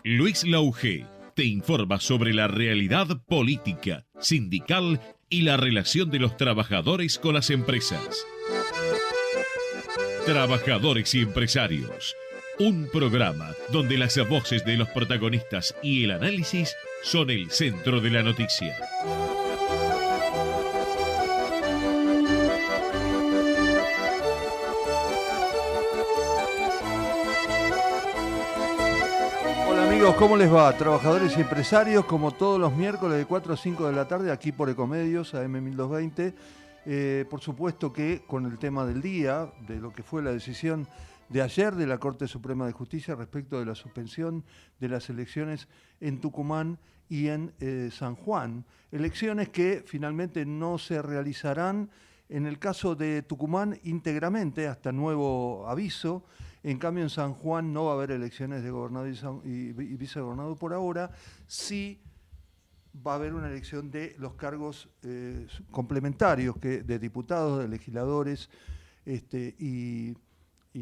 Luis Lauge te informa sobre la realidad política, sindical y la relación de los trabajadores con las empresas. Trabajadores y empresarios, un programa donde las voces de los protagonistas y el análisis son el centro de la noticia. Amigos, ¿cómo les va? Trabajadores y empresarios, como todos los miércoles de 4 a 5 de la tarde, aquí por Ecomedios, AM1220. Por supuesto que con el tema del día, de lo que fue la decisión de ayer de la Corte Suprema de Justicia respecto de la suspensión de las elecciones en Tucumán y en San Juan. Elecciones que finalmente no se realizarán en el caso de Tucumán íntegramente, hasta nuevo aviso. En cambio, en San Juan no va a haber elecciones de gobernador y vicegobernador por ahora. Sí va a haber una elección de los cargos complementarios de diputados, de legisladores y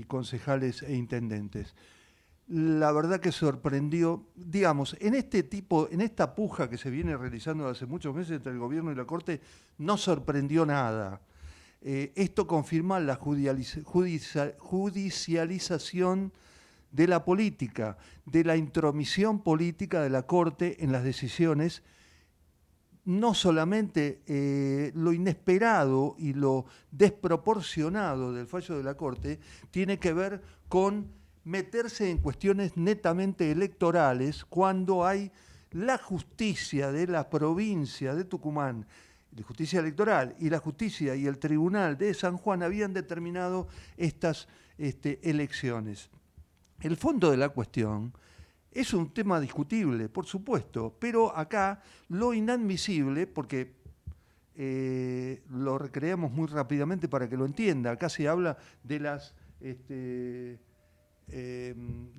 concejales e intendentes. La verdad que sorprendió, digamos, en esta puja que se viene realizando hace muchos meses entre el gobierno y la Corte, no sorprendió nada. Esto confirma la judicialización de la política, de la intromisión política de la Corte en las decisiones. No solamente lo inesperado y lo desproporcionado del fallo de la Corte tiene que ver con meterse en cuestiones netamente electorales cuando hay la justicia de la provincia de Tucumán, la justicia electoral y la justicia y el tribunal de San Juan habían determinado estas elecciones. El fondo de la cuestión es un tema discutible, por supuesto, pero acá lo inadmisible, porque lo recreamos muy rápidamente para que lo entienda, acá se habla de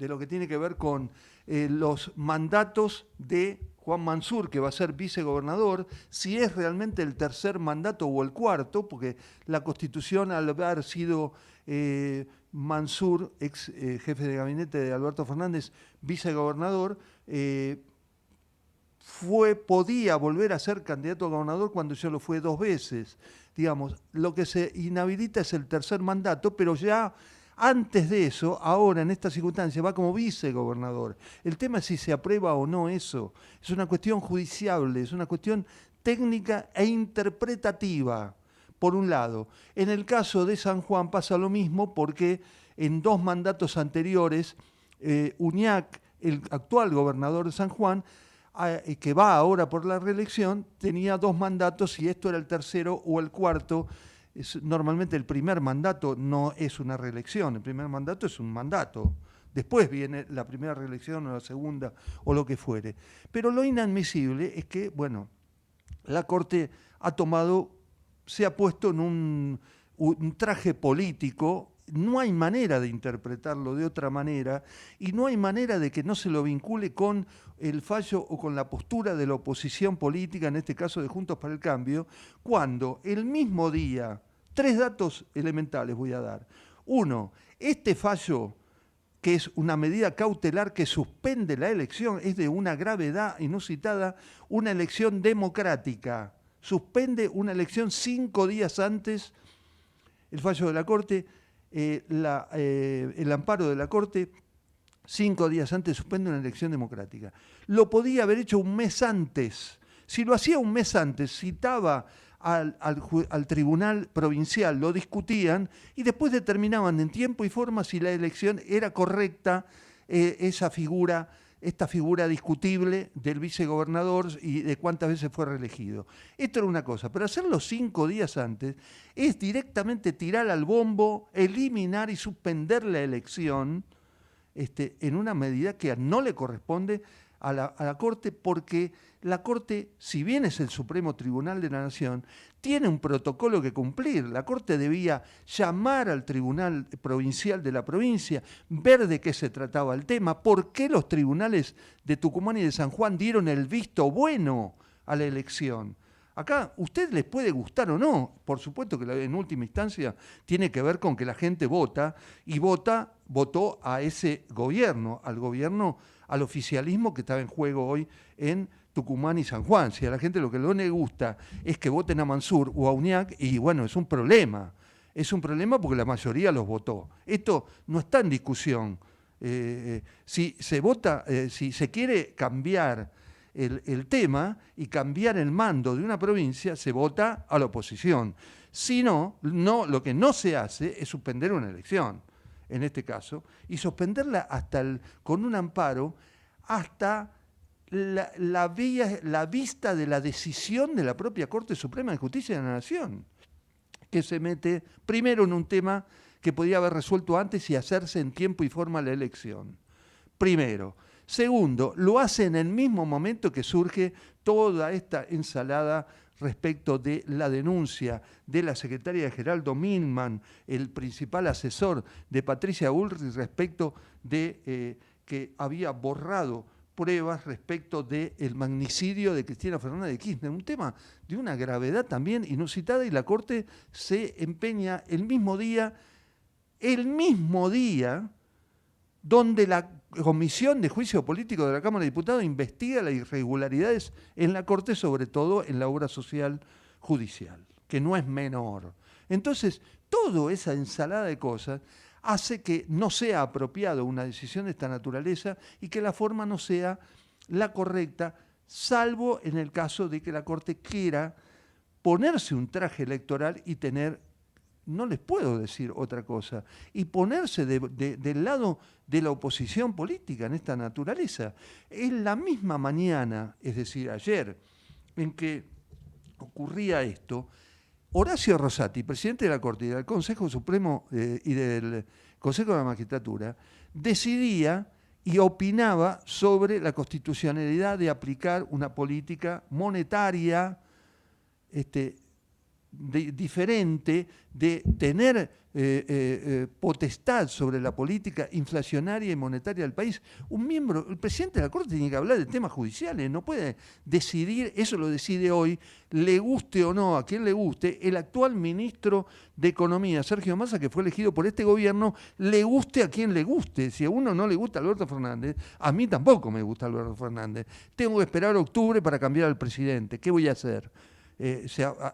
lo que tiene que ver con los mandatos de Juan Mansur, que va a ser vicegobernador, si es realmente el tercer mandato o el cuarto, porque la Constitución, al haber sido Mansur, ex jefe de gabinete de Alberto Fernández, vicegobernador, podía volver a ser candidato a gobernador cuando ya lo fue 2 veces. Digamos, lo que se inhabilita es el tercer mandato, pero ya antes de eso, ahora en esta circunstancia, va como vicegobernador. El tema es si se aprueba o no eso. Es una cuestión judiciable, es una cuestión técnica e interpretativa, por un lado. En el caso de San Juan pasa lo mismo porque en 2 mandatos anteriores, Uñac, el actual gobernador de San Juan, que va ahora por la reelección, tenía 2 mandatos y esto era el tercero o el cuarto. Normalmente el primer mandato no es una reelección, el primer mandato es un mandato. Después viene la primera reelección o la segunda o lo que fuere. Pero lo inadmisible es que, bueno, la Corte se ha puesto en un traje político. No hay manera de interpretarlo de otra manera y no hay manera de que no se lo vincule con el fallo o con la postura de la oposición política, en este caso de Juntos para el Cambio, cuando el mismo día, 3 datos elementales voy a dar. 1, este fallo, que es una medida cautelar que suspende la elección, es de una gravedad inusitada, una elección democrática, suspende una elección 5 días antes, el fallo de la Corte. El amparo de la Corte, 5 días antes, suspende una elección democrática. Lo podía haber hecho un mes antes. Si lo hacía un mes antes, citaba al Tribunal Provincial, lo discutían y después determinaban en tiempo y forma si la elección era correcta, esta figura discutible del vicegobernador y de cuántas veces fue reelegido. Esto era una cosa, pero hacerlo 5 días antes es directamente tirar al bombo, eliminar y suspender la elección en una medida que no le corresponde a la Corte, porque la Corte, si bien es el Supremo Tribunal de la Nación, tiene un protocolo que cumplir. La Corte debía llamar al Tribunal Provincial de la provincia, ver de qué se trataba el tema, por qué los tribunales de Tucumán y de San Juan dieron el visto bueno a la elección. Acá, usted les puede gustar o no, por supuesto que en última instancia tiene que ver con que la gente vota, y votó a ese gobierno, al oficialismo que estaba en juego hoy en Tucumán y San Juan. Si a la gente lo que no le gusta es que voten a Mansur o a Uñac, y bueno, es un problema. Es un problema porque la mayoría los votó. Esto no está en discusión. Si se vota, si se quiere cambiar el tema y cambiar el mando de una provincia, se vota a la oposición. Si no, lo que no se hace es suspender una elección, en este caso, y suspenderla con un amparo hasta la vista de la decisión de la propia Corte Suprema de Justicia de la Nación, que se mete primero en un tema que podía haber resuelto antes y hacerse en tiempo y forma la elección. Primero. Segundo, lo hace en el mismo momento que surge toda esta ensalada respecto de la denuncia de la secretaria de Geraldo Milman, el principal asesor de Patricia Bullrich, respecto de que había borrado pruebas respecto del magnicidio de Cristina Fernández de Kirchner, un tema de una gravedad también inusitada, y la Corte se empeña el mismo día donde la Comisión de Juicio Político de la Cámara de Diputados investiga las irregularidades en la Corte, sobre todo en la obra social judicial, que no es menor. Entonces, toda esa ensalada de cosas hace que no sea apropiado una decisión de esta naturaleza y que la forma no sea la correcta, salvo en el caso de que la Corte quiera ponerse un traje electoral y tener, no les puedo decir otra cosa, y ponerse del lado de la oposición política en esta naturaleza. En la misma mañana, es decir, ayer, en que ocurría esto, Horacio Rosati, presidente de la Corte y del Consejo Supremo y del Consejo de la Magistratura, decidía y opinaba sobre la constitucionalidad de aplicar una política monetaria diferente, de tener potestad sobre la política inflacionaria y monetaria del país. El presidente de la Corte tiene que hablar de temas judiciales, no puede decidir, eso lo decide hoy, le guste o no, a quien le guste, el actual ministro de Economía, Sergio Massa, que fue elegido por este gobierno, le guste a quien le guste. Si a uno no le gusta Alberto Fernández, a mí tampoco me gusta Alberto Fernández. Tengo que esperar octubre para cambiar al presidente. ¿Qué voy a hacer?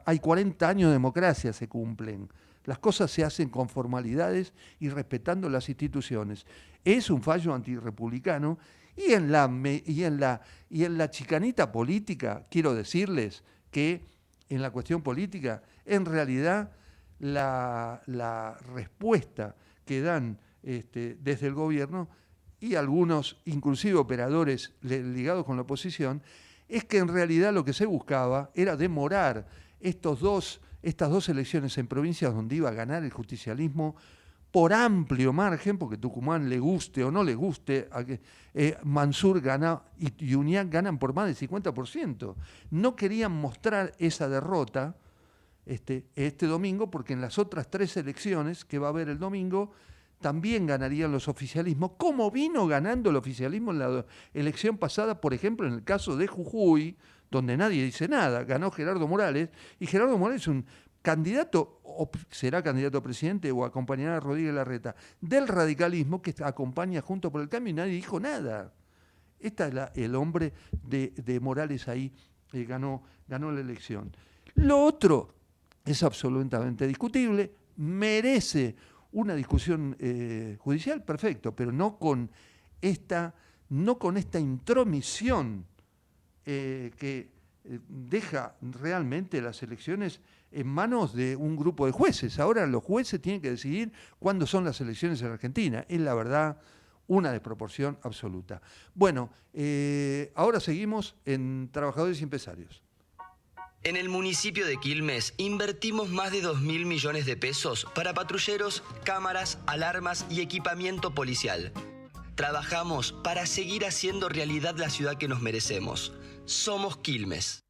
Hay 40 años de democracia, se cumplen. Las cosas se hacen con formalidades y respetando las instituciones. Es un fallo antirrepublicano, y en la chicanita política, quiero decirles que en la cuestión política, en realidad la respuesta que dan desde el gobierno y algunos, inclusive operadores ligados con la oposición, es que en realidad lo que se buscaba era demorar estas dos elecciones en provincias donde iba a ganar el justicialismo por amplio margen, porque Tucumán, le guste o no le guste, Mansur gana y Uñac ganan por más del 50%. No querían mostrar esa derrota este domingo, porque en las otras 3 elecciones que va a haber el domingo también ganarían los oficialismos, como vino ganando el oficialismo en la elección pasada, por ejemplo, en el caso de Jujuy, donde nadie dice nada, ganó Gerardo Morales, y Gerardo Morales es un candidato, o será candidato a presidente o acompañará a Rodríguez Larreta, del radicalismo que acompaña Juntos por el Cambio, y nadie dijo nada. El hombre de Morales ahí ganó la elección. Lo otro es absolutamente discutible, merece una discusión judicial, perfecto, pero no con esta intromisión que deja realmente las elecciones en manos de un grupo de jueces. Ahora los jueces tienen que decidir cuándo son las elecciones en Argentina. Es la verdad una desproporción absoluta. Bueno, ahora seguimos en Trabajadores y Empresarios. En el municipio de Quilmes invertimos más de 2.000 millones de pesos para patrulleros, cámaras, alarmas y equipamiento policial. Trabajamos para seguir haciendo realidad la ciudad que nos merecemos. Somos Quilmes.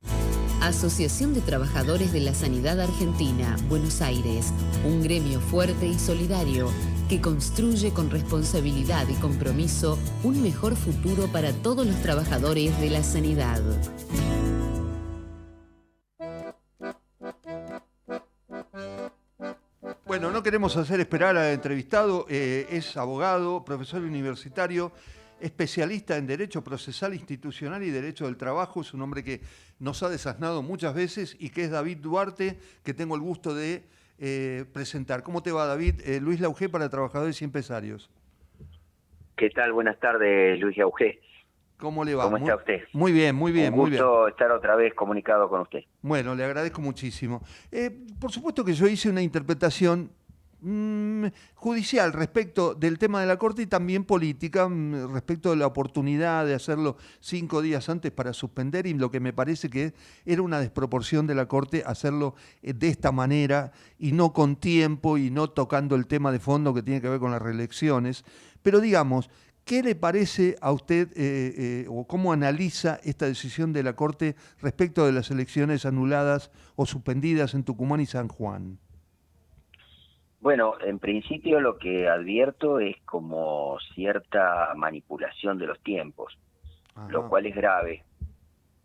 Asociación de Trabajadores de la Sanidad Argentina, Buenos Aires. Un gremio fuerte y solidario que construye con responsabilidad y compromiso un mejor futuro para todos los trabajadores de la sanidad. no queremos hacer esperar al entrevistado. Es abogado, profesor universitario, especialista en Derecho Procesal Institucional y Derecho del Trabajo. Es un hombre que nos ha desasnado muchas veces y que es David Duarte, que tengo el gusto de presentar. ¿Cómo te va, David? Luis Laugé para Trabajadores y Empresarios. ¿Qué tal? Buenas tardes, Luis Laugé. ¿Cómo le va? ¿Cómo está usted? Muy bien, muy bien. Un gusto estar otra vez comunicado con usted. Bueno, le agradezco muchísimo. Por supuesto que yo hice una interpretación judicial respecto del tema de la Corte y también política respecto de la oportunidad de hacerlo 5 días antes para suspender, y lo que me parece que era una desproporción de la Corte hacerlo de esta manera y no con tiempo y no tocando el tema de fondo que tiene que ver con las reelecciones. Pero digamos, ¿qué le parece a usted o cómo analiza esta decisión de la Corte respecto de las elecciones anuladas o suspendidas en Tucumán y San Juan? Bueno, en principio lo que advierto es como cierta manipulación de los tiempos, lo cual es grave.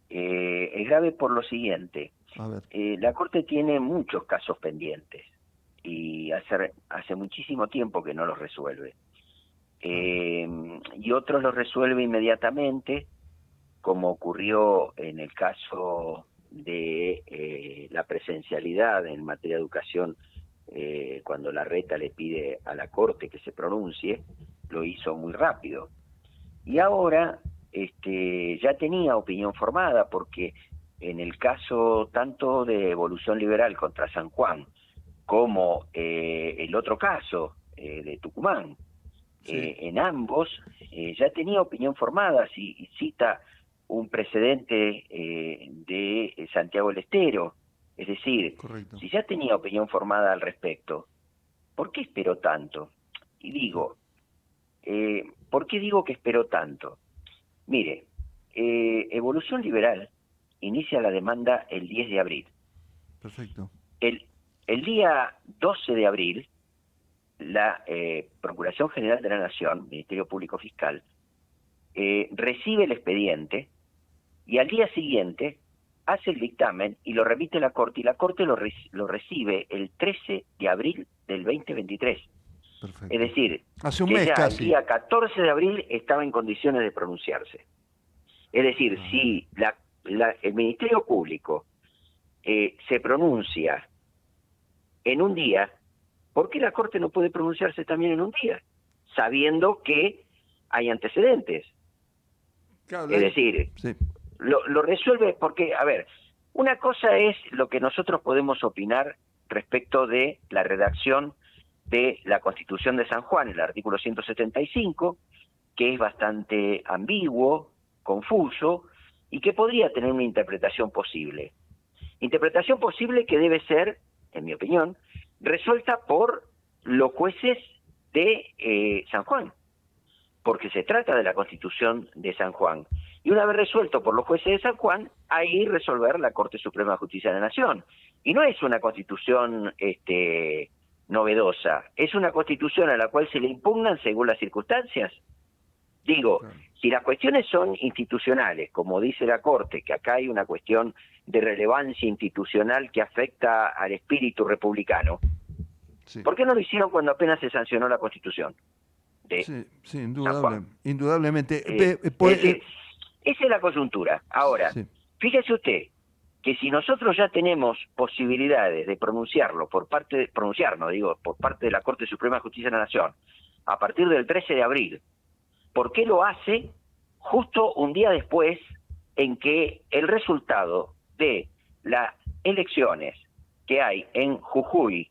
Es grave por lo siguiente. A ver. La Corte tiene muchos casos pendientes y hace muchísimo tiempo que no los resuelve. Y otros los resuelve inmediatamente, como ocurrió en el caso de la presencialidad en materia de educación. Cuando Larreta le pide a la Corte que se pronuncie, lo hizo muy rápido. Y ahora ya tenía opinión formada, porque en el caso tanto de Evolución Liberal contra San Juan, como el otro caso de Tucumán, sí. En ambos ya tenía opinión formada. Si cita un precedente de Santiago del Estero. Es decir, correcto. Si ya tenía opinión formada al respecto, ¿por qué esperó tanto? Y digo, ¿por qué digo que esperó tanto? Mire, Evolución Liberal inicia la demanda el 10 de abril. Perfecto. El día 12 de abril, la Procuración General de la Nación, Ministerio Público Fiscal, recibe el expediente y al día siguiente hace el dictamen y lo remite a la Corte, y la Corte lo recibe el 13 de abril del 2023. Perfecto. Es decir, hace un que mes ya casi. El día 14 de abril estaba en condiciones de pronunciarse. Es decir, si el Ministerio Público se pronuncia en un día, ¿por qué la Corte no puede pronunciarse también en un día? Sabiendo que hay antecedentes. Claro, es decir... Sí. Lo resuelve porque, a ver, una cosa es lo que nosotros podemos opinar respecto de la redacción de la Constitución de San Juan, el artículo 175, que es bastante ambiguo, confuso, y que podría tener una interpretación posible. Interpretación posible que debe ser, en mi opinión, resuelta por los jueces de San Juan, porque se trata de la Constitución de San Juan. Y una vez resuelto por los jueces de San Juan, ahí resolver la Corte Suprema de Justicia de la Nación. Y no es una constitución novedosa, es una constitución a la cual se le impugnan según las circunstancias. Digo, claro. Si las cuestiones son institucionales, como dice la Corte, que acá hay una cuestión de relevancia institucional que afecta al espíritu republicano, sí. ¿Por qué no lo hicieron cuando apenas se sancionó la Constitución? Sí, indudablemente. Esa es la coyuntura. Ahora, sí. Fíjese usted que si nosotros ya tenemos posibilidades de pronunciarnos, por parte de la Corte Suprema de Justicia de la Nación, a partir del 13 de abril, ¿por qué lo hace justo un día después en que el resultado de las elecciones que hay en Jujuy,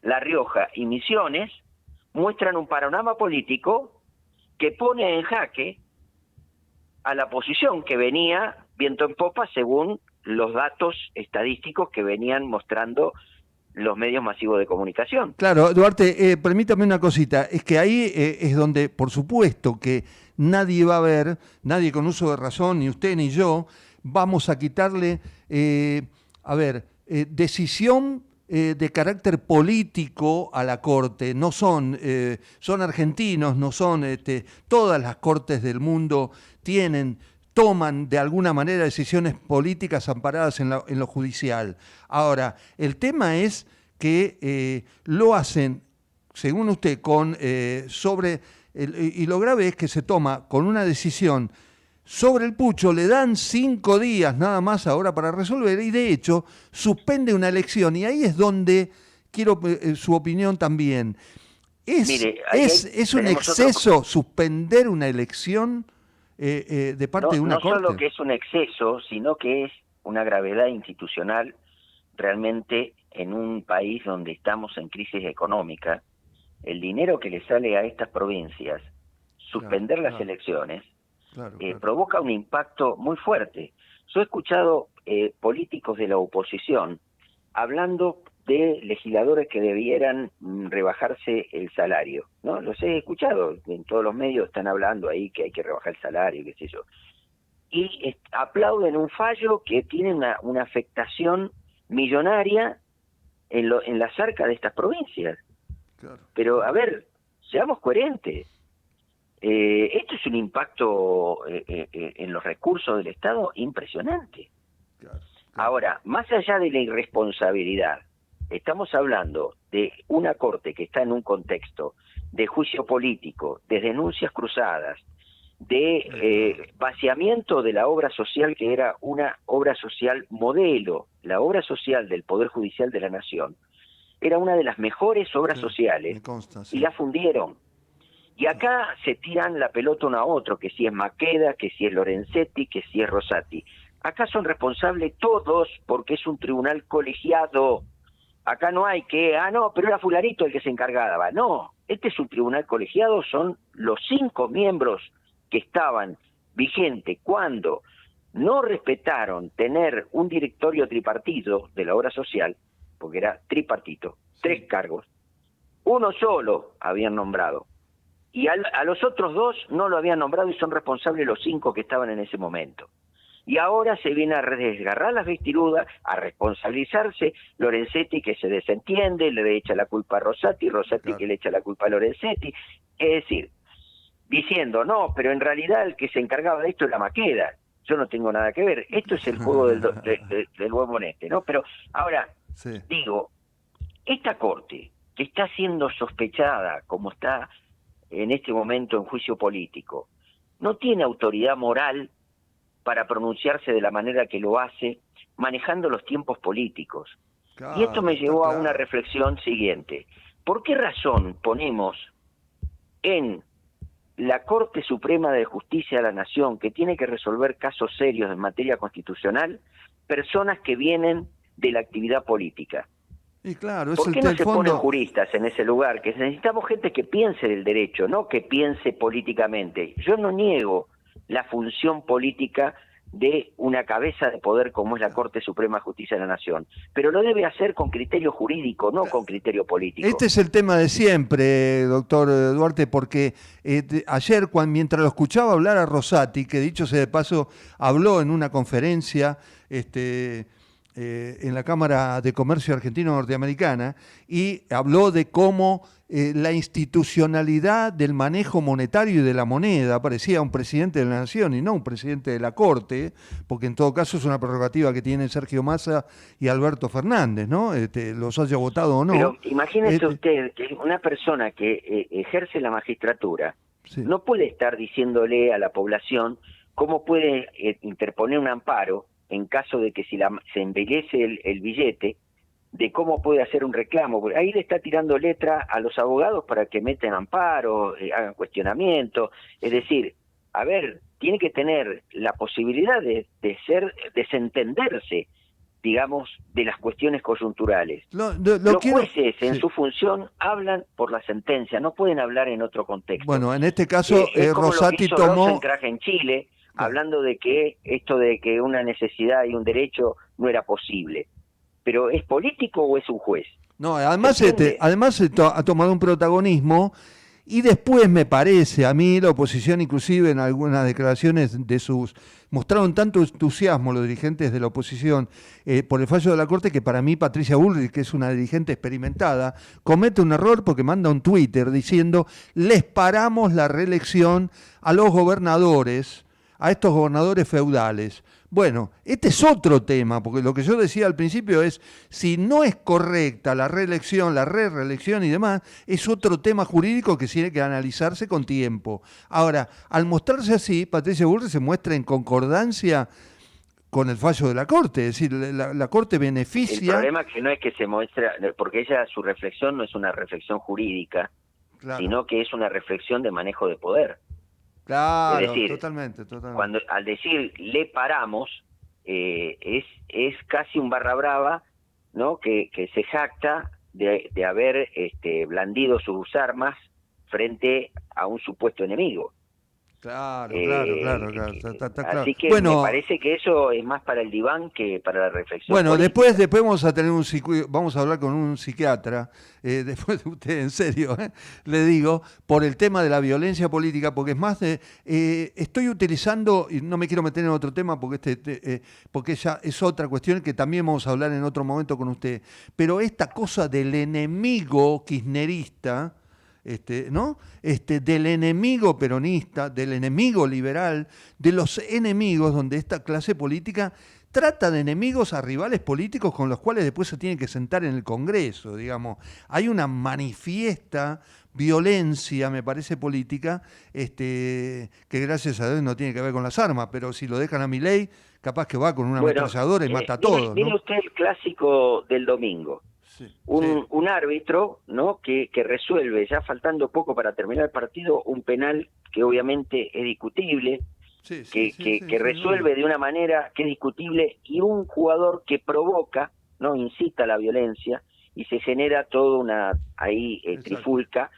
La Rioja y Misiones muestran un panorama político que pone en jaque a la oposición que venía viento en popa según los datos estadísticos que venían mostrando los medios masivos de comunicación? Claro, Duarte, permítame una cosita, es que ahí es donde, por supuesto, que nadie va a ver, nadie con uso de razón, ni usted ni yo, vamos a quitarle, decisión de carácter político a la Corte. No son argentinos, no son todas las cortes del mundo toman de alguna manera decisiones políticas amparadas en lo judicial. Ahora, el tema es que lo hacen, según usted, y lo grave es que se toma con una decisión sobre el pucho, le dan 5 días nada más ahora para resolver y de hecho suspende una elección y ahí es donde quiero su opinión también. Mire, ¿Es un exceso suspender una elección de parte de una corte? No solo que es un exceso, sino que es una gravedad institucional realmente en un país donde estamos en crisis económica. El dinero que le sale a estas provincias, suspender las elecciones, provoca un impacto muy fuerte. Yo he escuchado políticos de la oposición hablando de legisladores que debieran rebajarse el salario, ¿no? Los he escuchado, en todos los medios están hablando ahí que hay que rebajar el salario, qué sé yo. Y aplauden un fallo que tiene una afectación millonaria en la cerca de estas provincias. Claro. Pero, a ver, seamos coherentes. Esto es un impacto en los recursos del Estado impresionante. Claro. Ahora, más allá de la irresponsabilidad, estamos hablando de una corte que está en un contexto de juicio político, de denuncias cruzadas, de vaciamiento de la obra social que era una obra social modelo. La obra social del Poder Judicial de la Nación era una de las mejores obras sociales, y la fundieron. Y acá se tiran la pelota uno a otro, que si es Maqueda, que si es Lorenzetti, que si es Rosati. Acá son responsables todos porque es un tribunal colegiado. Acá no hay que, no, pero era fulanito el que se encargaba. No, este es un tribunal colegiado, son los 5 miembros que estaban vigentes cuando no respetaron tener un directorio tripartito de la obra social, porque era tripartito, 3 cargos, uno solo habían nombrado. Y a los otros 2 no lo habían nombrado y son responsables los 5 que estaban en ese momento. Y ahora se viene a desgarrar las vestiduras, a responsabilizarse Lorenzetti, que se desentiende, le echa la culpa a Rosati, Claro. que le echa la culpa a Lorenzetti. Es decir, diciendo, no, pero en realidad el que se encargaba de esto era Maqueda. Yo no tengo nada que ver. Esto es el juego del huevo en este, ¿no? Pero ahora, digo, esta corte que está siendo sospechada, como está en este momento en juicio político, no tiene autoridad moral para pronunciarse de la manera que lo hace, manejando los tiempos políticos. Claro, y esto me llevó a una reflexión siguiente. ¿Por qué razón ponemos en la Corte Suprema de Justicia de la Nación, que tiene que resolver casos serios en materia constitucional, personas que vienen de la actividad política? Y claro, ¿Por qué no se ponen juristas en ese lugar? Que necesitamos gente que piense del derecho, no que piense políticamente. Yo no niego la función política de una cabeza de poder como es la Corte Suprema de Justicia de la Nación, pero lo debe hacer con criterio jurídico, no con criterio político. Este es el tema de siempre, doctor Duarte, porque ayer, mientras lo escuchaba hablar a Rosati, que dicho sea de paso, habló en una conferencia en la Cámara de Comercio Argentino-Norteamericana, y habló de cómo la institucionalidad del manejo monetario y de la moneda parecía un presidente de la Nación y no un presidente de la Corte, porque en todo caso es una prerrogativa que tienen Sergio Massa y Alberto Fernández, ¿no? Los haya votado o no. Pero imagínese usted que una persona que ejerce la magistratura no puede estar diciéndole a la población cómo puede interponer un amparo en caso de que se embellece el billete, de cómo puede hacer un reclamo. Porque ahí le está tirando letra a los abogados para que metan amparo, hagan cuestionamiento. Es decir, a ver, tiene que tener la posibilidad de desentenderse, digamos, de las cuestiones coyunturales. Los jueces en su función hablan por la sentencia, no pueden hablar en otro contexto. Bueno, en este caso es como Rosati lo que hizo tomó... Rosenkrantz en Chile, hablando de que esto de que una necesidad y un derecho no era posible. ¿Pero es político o es un juez? No, además ha tomado un protagonismo y después me parece, a mí la oposición inclusive en algunas declaraciones mostraron tanto entusiasmo los dirigentes de la oposición por el fallo de la Corte que para mí Patricia Bullrich, que es una dirigente experimentada, comete un error porque manda un Twitter diciendo les paramos la reelección a los gobernadores, a estos gobernadores feudales. Bueno, este es otro tema, porque lo que yo decía al principio es, si no es correcta la reelección, la reelección y demás, es otro tema jurídico que tiene que analizarse con tiempo. Ahora, al mostrarse así, Patricia Bullrich se muestra en concordancia con el fallo de la Corte, es decir, la Corte El beneficia... problema es que no es que se muestra, porque su reflexión no es una reflexión jurídica, Claro, sino que es una reflexión de manejo de poder. Es claro, decir, totalmente. al decir le paramos, es casi un barra brava, ¿no? Que se jacta de haber blandido sus armas frente a un supuesto enemigo. Claro, está claro. Así que me Bueno, parece que eso es más para el diván que para la reflexión bueno, política. después vamos a tener vamos a hablar con un psiquiatra, después de usted, en serio, le digo, por el tema de la violencia política, porque es más de, estoy utilizando, y no me quiero meter en otro tema, porque porque ya es otra cuestión que también vamos a hablar en otro momento con usted, pero esta cosa del enemigo kirchnerista, ¿no? Del enemigo peronista, del enemigo liberal, de los enemigos donde esta clase política trata de enemigos a rivales políticos con los cuales después se tienen que sentar en el Congreso, digamos. Hay una manifiesta violencia, me parece, política, que gracias a Dios no tiene que ver con las armas, pero si lo dejan a Milei, capaz que va con una ametralladora y mata a todos, mire ¿no? usted el clásico del domingo. Sí. Un árbitro, ¿no? que resuelve, ya faltando poco para terminar el partido, un penal que obviamente es discutible, que resuelve de una manera que es discutible, y un jugador que provoca, no incita a la violencia, y se genera toda una trifulca,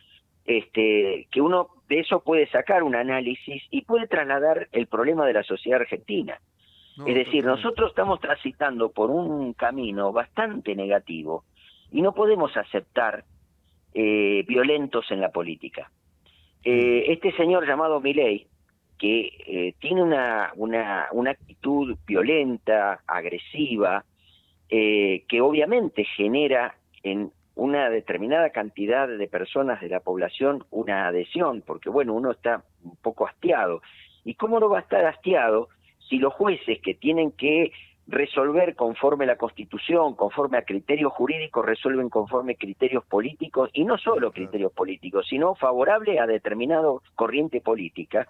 que uno de eso puede sacar un análisis y puede trasladar el problema de la sociedad argentina. Es decir, nosotros estamos transitando por un camino bastante negativo y no podemos aceptar violentos en la política. Este señor llamado Milei, que tiene una actitud violenta, agresiva, que obviamente genera en una determinada cantidad de personas de la población una adhesión, porque bueno, uno está un poco hastiado. ¿Y cómo no va a estar hastiado si los jueces que tienen que resolver conforme a la Constitución, conforme a criterios jurídicos, resuelven conforme a criterios políticos, y no solo criterios políticos, sino favorable a determinada corriente política,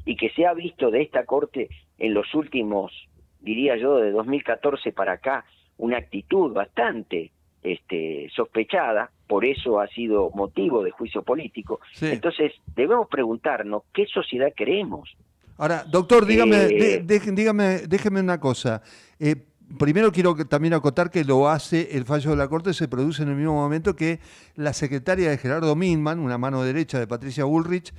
y que se ha visto de esta Corte en los últimos, diría yo, de 2014 para acá, una actitud bastante sospechada, por eso ha sido motivo de juicio político. Sí. Entonces, debemos preguntarnos qué sociedad queremos. Ahora, doctor, déjeme una cosa. Primero quiero también acotar que lo hace, el fallo de la Corte se produce en el mismo momento que la secretaria de Gerardo Milman, una mano derecha de Patricia Bullrich,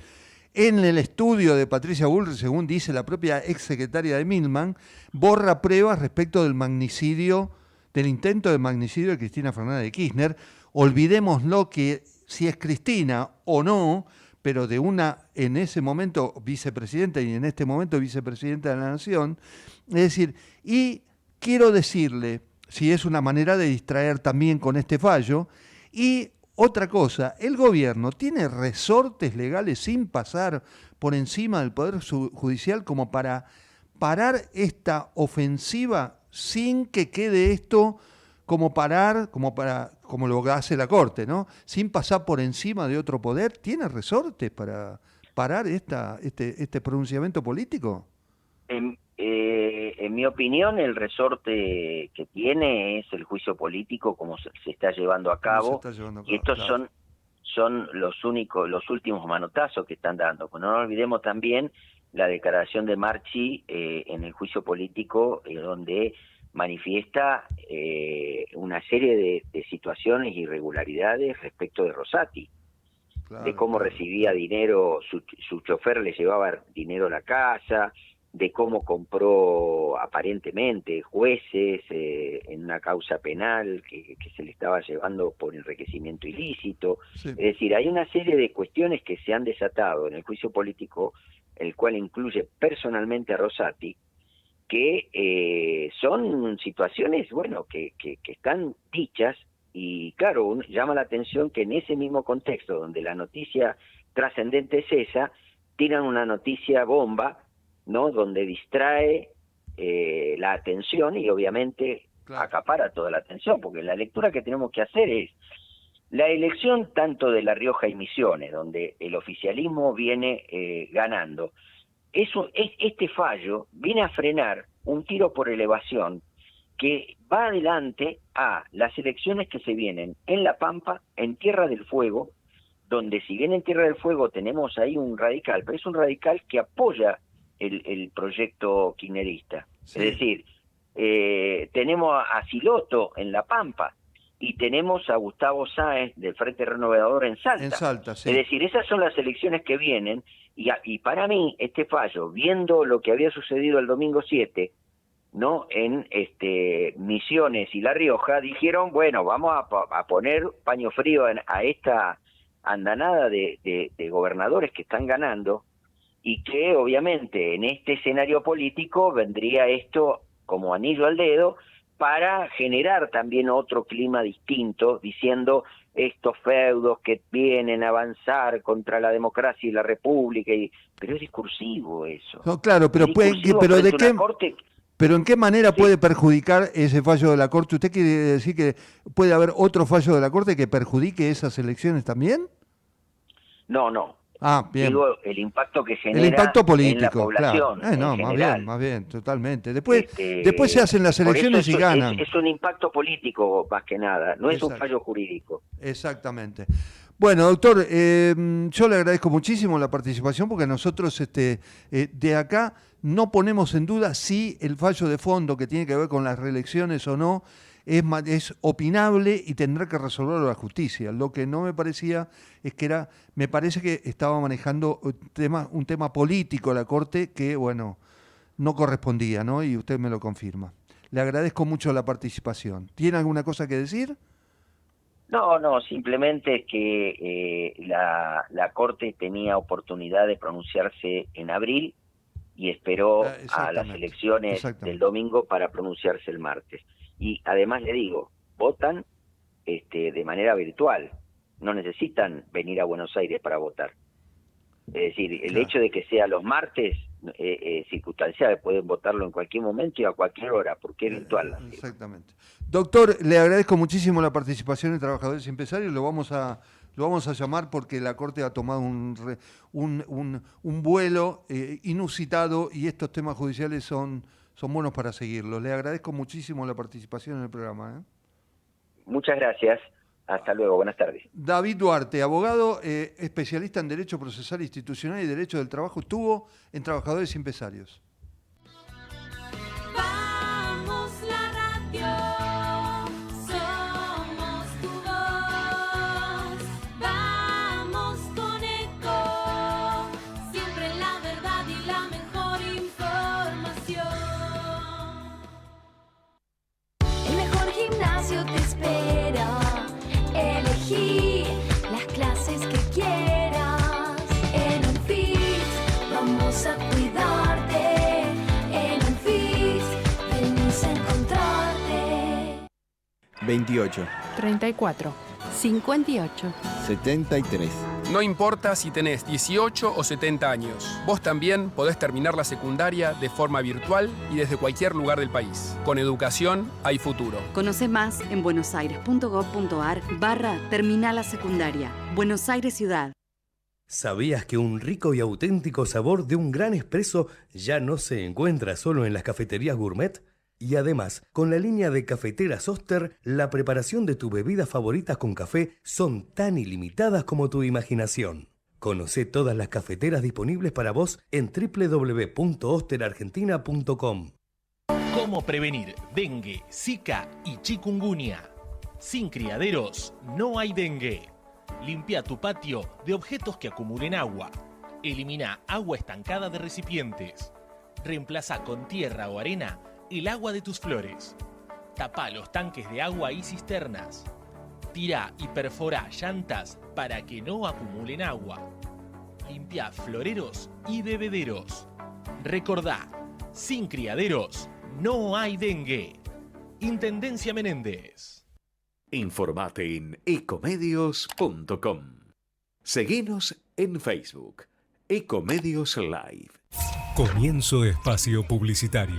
en el estudio de Patricia Bullrich, según dice la propia exsecretaria de Milman, borra pruebas respecto del magnicidio, del intento de magnicidio de Cristina Fernández de Kirchner. Olvidémoslo que si es Cristina o no, pero de una, en ese momento, vicepresidenta y en este momento vicepresidenta de la Nación. Es decir, y quiero decirle, si es una manera de distraer también con este fallo, y otra cosa, el gobierno tiene resortes legales sin pasar por encima del Poder Judicial como para parar esta ofensiva sin que quede esto como lo que hace la Corte, ¿no? Sin pasar por encima de otro poder. ¿Tiene resortes para parar este pronunciamiento político? En mi opinión, el resorte que tiene es el juicio político, como se está llevando a cabo, y estos claro. son los últimos manotazos que están dando. Pues no nos olvidemos también la declaración de Marchi en el juicio político, donde manifiesta una serie de situaciones e irregularidades respecto de Rosati, claro, de cómo recibía dinero, su chofer le llevaba dinero a la casa, de cómo compró aparentemente jueces en una causa penal que se le estaba llevando por enriquecimiento ilícito. Sí. Es decir, hay una serie de cuestiones que se han desatado en el juicio político, el cual incluye personalmente a Rosati, que son situaciones, bueno, que están dichas, y claro, llama la atención que en ese mismo contexto, donde la noticia trascendente es esa, tiran una noticia bomba, ¿no? Donde distrae la atención y obviamente acapara toda la atención, porque la lectura que tenemos que hacer es la elección tanto de La Rioja y Misiones, donde el oficialismo viene ganando. Este fallo viene a frenar un tiro por elevación que va adelante a las elecciones que se vienen en La Pampa, en Tierra del Fuego, donde si bien en Tierra del Fuego tenemos ahí un radical, pero es un radical que apoya el proyecto kirchnerista. Sí. Es decir, tenemos a Siloto en La Pampa y tenemos a Gustavo Sáenz del Frente Renovador en Salta. En Salta, sí. Es decir, esas son las elecciones que vienen y para mí este fallo, viendo lo que había sucedido el domingo 7, ¿no? En Misiones y La Rioja, dijeron, bueno, vamos a poner paño frío a esta andanada de gobernadores que están ganando, y que obviamente en este escenario político vendría esto como anillo al dedo para generar también otro clima distinto, diciendo estos feudos que vienen a avanzar contra la democracia y la república, pero es discursivo eso. No, claro, pero ¿pero en qué manera puede perjudicar ese fallo de la Corte? ¿Usted quiere decir que puede haber otro fallo de la Corte que perjudique esas elecciones también? No. Ah, bien. Digo, el impacto que genera el impacto político, en la población. Claro. No, en más bien, totalmente. Después se hacen las elecciones y ganan. Es un impacto político más que nada, no es un fallo jurídico. Exactamente. Bueno, doctor, yo le agradezco muchísimo la participación, porque nosotros de acá no ponemos en duda si el fallo de fondo que tiene que ver con las reelecciones o no es opinable y tendrá que resolverlo la justicia. Lo que no me parecía es que me parece que estaba manejando un tema político la Corte que, bueno, no correspondía, ¿no? Y usted me lo confirma. Le agradezco mucho la participación. ¿Tiene alguna cosa que decir? No, simplemente que la Corte tenía oportunidad de pronunciarse en abril y esperó a las elecciones del domingo para pronunciarse el martes. Y además le digo, votan de manera virtual, no necesitan venir a Buenos Aires para votar. Es decir, el hecho de que sea los martes circunstancial, pueden votarlo en cualquier momento y a cualquier hora, porque es virtual. Exactamente. Doctor, le agradezco muchísimo la participación de Trabajadores y Empresarios, lo vamos a llamar porque la Corte ha tomado un vuelo inusitado y estos temas judiciales son buenos para seguirlos. Le agradezco muchísimo la participación en el programa. Muchas gracias. Hasta luego. Buenas tardes. David Duarte, abogado, especialista en Derecho Procesal Institucional y Derecho del Trabajo, estuvo en Trabajadores y Empresarios. Vamos la radio, somos tu voz. Vamos con Eco, siempre la verdad y la mejor información. El mejor gimnasio te espera. Elegí las clases que quieras. En Unfit vamos a cuidarte. En Unfit venimos a encontrarte. 28, 34, 58, 73. No importa si tenés 18 o 70 años, vos también podés terminar la secundaria de forma virtual y desde cualquier lugar del país. Con educación hay futuro. Conoce más en buenosaires.gov.ar/terminal la secundaria. Buenos Aires Ciudad. ¿Sabías que un rico y auténtico sabor de un gran espresso ya no se encuentra solo en las cafeterías gourmet? Y además, con la línea de cafeteras Oster, la preparación de tus bebidas favoritas con café son tan ilimitadas como tu imaginación. Conoce todas las cafeteras disponibles para vos en www.osterargentina.com. ¿Cómo prevenir dengue, zika y chikungunya? Sin criaderos no hay dengue. Limpia tu patio de objetos que acumulen agua. Elimina agua estancada de recipientes. Reemplaza con tierra o arena el agua de tus flores. Tapa los tanques de agua y cisternas. Tira y perfora llantas para que no acumulen agua. Limpia floreros y bebederos. Recordá, sin criaderos no hay dengue. Intendencia Menéndez. Informate en ecomedios.com. Seguinos en Facebook. Ecomedios Live. Comienzo espacio publicitario.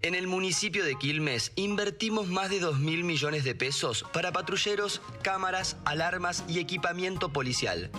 En el municipio de Quilmes invertimos más de 2.000 millones de pesos para patrulleros, cámaras, alarmas y equipamiento policial.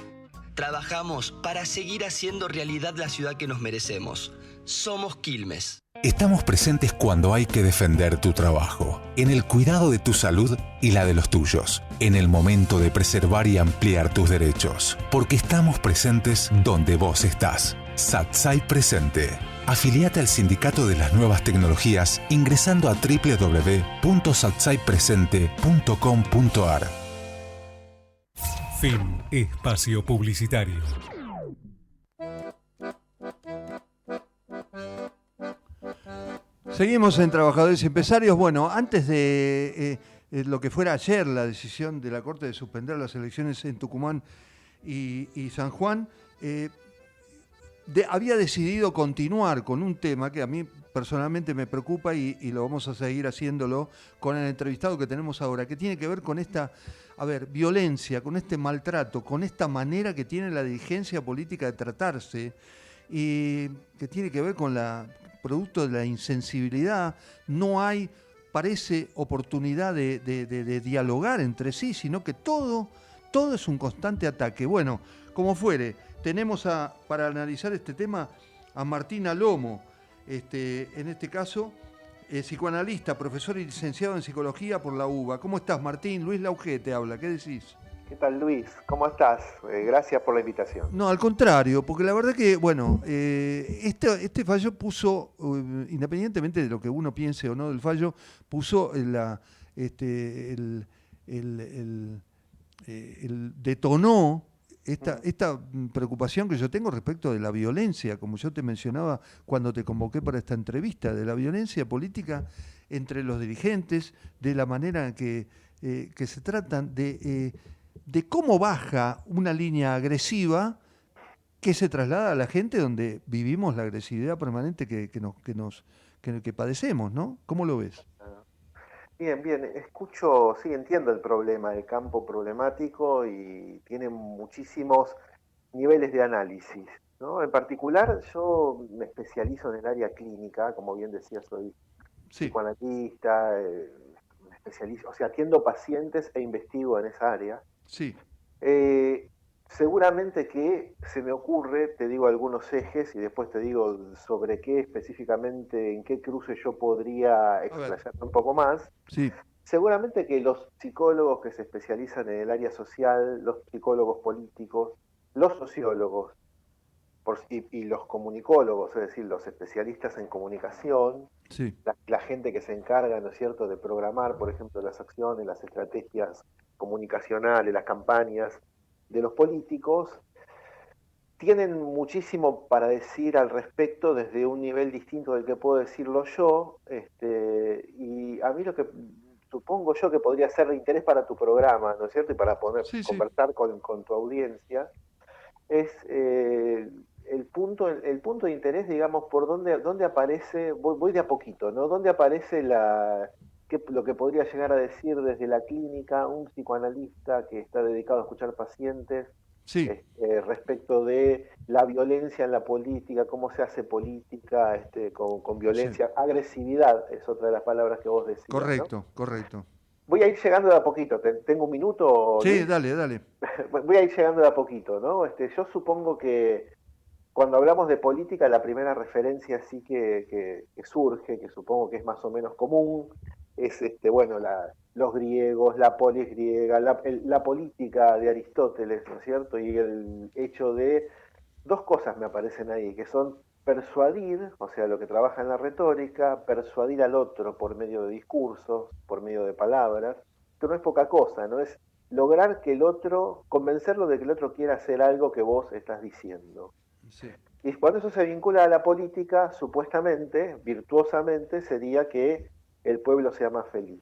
Trabajamos para seguir haciendo realidad la ciudad que nos merecemos. Somos Quilmes. Estamos presentes cuando hay que defender tu trabajo, en el cuidado de tu salud y la de los tuyos, en el momento de preservar y ampliar tus derechos, porque estamos presentes donde vos estás. Satsai Presente. Afiliate al Sindicato de las Nuevas Tecnologías ingresando a www.satsaipresente.com.ar. Fin espacio publicitario. Seguimos en Trabajadores y Empresarios. Bueno, antes de lo que fuera ayer la decisión de la Corte de suspender las elecciones en Tucumán y San Juan, había decidido continuar con un tema que a mí personalmente me preocupa y lo vamos a seguir haciéndolo con el entrevistado que tenemos ahora, que tiene que ver con esta, violencia, con este maltrato, con esta manera que tiene la dirigencia política de tratarse y que tiene que ver con producto de la insensibilidad. No hay, parece, oportunidad de dialogar entre sí, sino que todo es un constante ataque. Bueno, como fuere, tenemos para analizar este tema a Martín Alomo, en este caso, psicoanalista, profesor y licenciado en psicología por la UBA. ¿Cómo estás, Martín? Luis Lauge te habla, ¿qué decís? ¿Qué tal, Luis? ¿Cómo estás? Gracias por la invitación. No, al contrario, porque la verdad que, bueno, este fallo puso, independientemente de lo que uno piense o no del fallo, puso detonó esta preocupación que yo tengo respecto de la violencia, como yo te mencionaba cuando te convoqué para esta entrevista, de la violencia política entre los dirigentes, de la manera en que se tratan de cómo baja una línea agresiva que se traslada a la gente donde vivimos la agresividad permanente que padecemos, ¿no? ¿Cómo lo ves? Bien, escucho, sí, entiendo el problema, el campo problemático y tiene muchísimos niveles de análisis, ¿no? En particular, yo me especializo en el área clínica, como bien decía, soy psicoanalista, me especializo, atiendo pacientes e investigo en esa área. Sí. Seguramente que se me ocurre, te digo algunos ejes y después te digo sobre qué específicamente, en qué cruce yo podría explayarme un poco más. Sí. Seguramente que los psicólogos que se especializan en el área social, los psicólogos políticos, los sociólogos y los comunicólogos, es decir, los especialistas en comunicación, sí, la gente que se encarga, ¿no es cierto?, de programar, por ejemplo, las acciones, las estrategias comunicacionales, las campañas de los políticos, tienen muchísimo para decir al respecto desde un nivel distinto del que puedo decirlo yo, y a mí lo que supongo yo que podría ser de interés para tu programa, ¿no es cierto?, y para poder conversar con tu audiencia, es el punto de interés, digamos, por dónde aparece, voy de a poquito, ¿no? ¿Dónde aparece lo que podría llegar a decir desde la clínica un psicoanalista que está dedicado a escuchar pacientes respecto de la violencia en la política, cómo se hace política con violencia, agresividad es otra de las palabras que vos decís. Correcto, ¿no? correcto. Voy a ir llegando de a poquito, ¿tengo un minuto? Sí, dale. Voy a ir llegando de a poquito, ¿no? Yo supongo que cuando hablamos de política, la primera referencia sí que surge, que supongo que es más o menos común, es los griegos, la polis griega, la política de Aristóteles, ¿no es cierto? Y el hecho de dos cosas me aparecen ahí, que son persuadir, o sea, lo que trabaja en la retórica, persuadir al otro por medio de discursos, por medio de palabras, que no es poca cosa, ¿no? Es lograr que el otro, convencerlo de que el otro quiera hacer algo que vos estás diciendo. Sí. Y cuando eso se vincula a la política, supuestamente, virtuosamente, sería que el pueblo sea más feliz.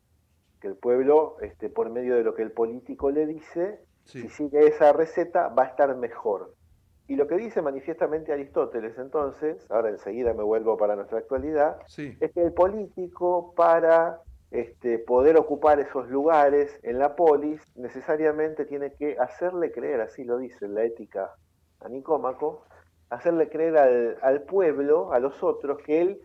Que el pueblo, por medio de lo que el político le dice, si sigue esa receta, va a estar mejor. Y lo que dice manifiestamente Aristóteles, entonces, ahora enseguida me vuelvo para nuestra actualidad, es que el político, para poder ocupar esos lugares en la polis, necesariamente tiene que hacerle creer, así lo dice la ética a Nicómaco, hacerle creer al pueblo, a los otros, que él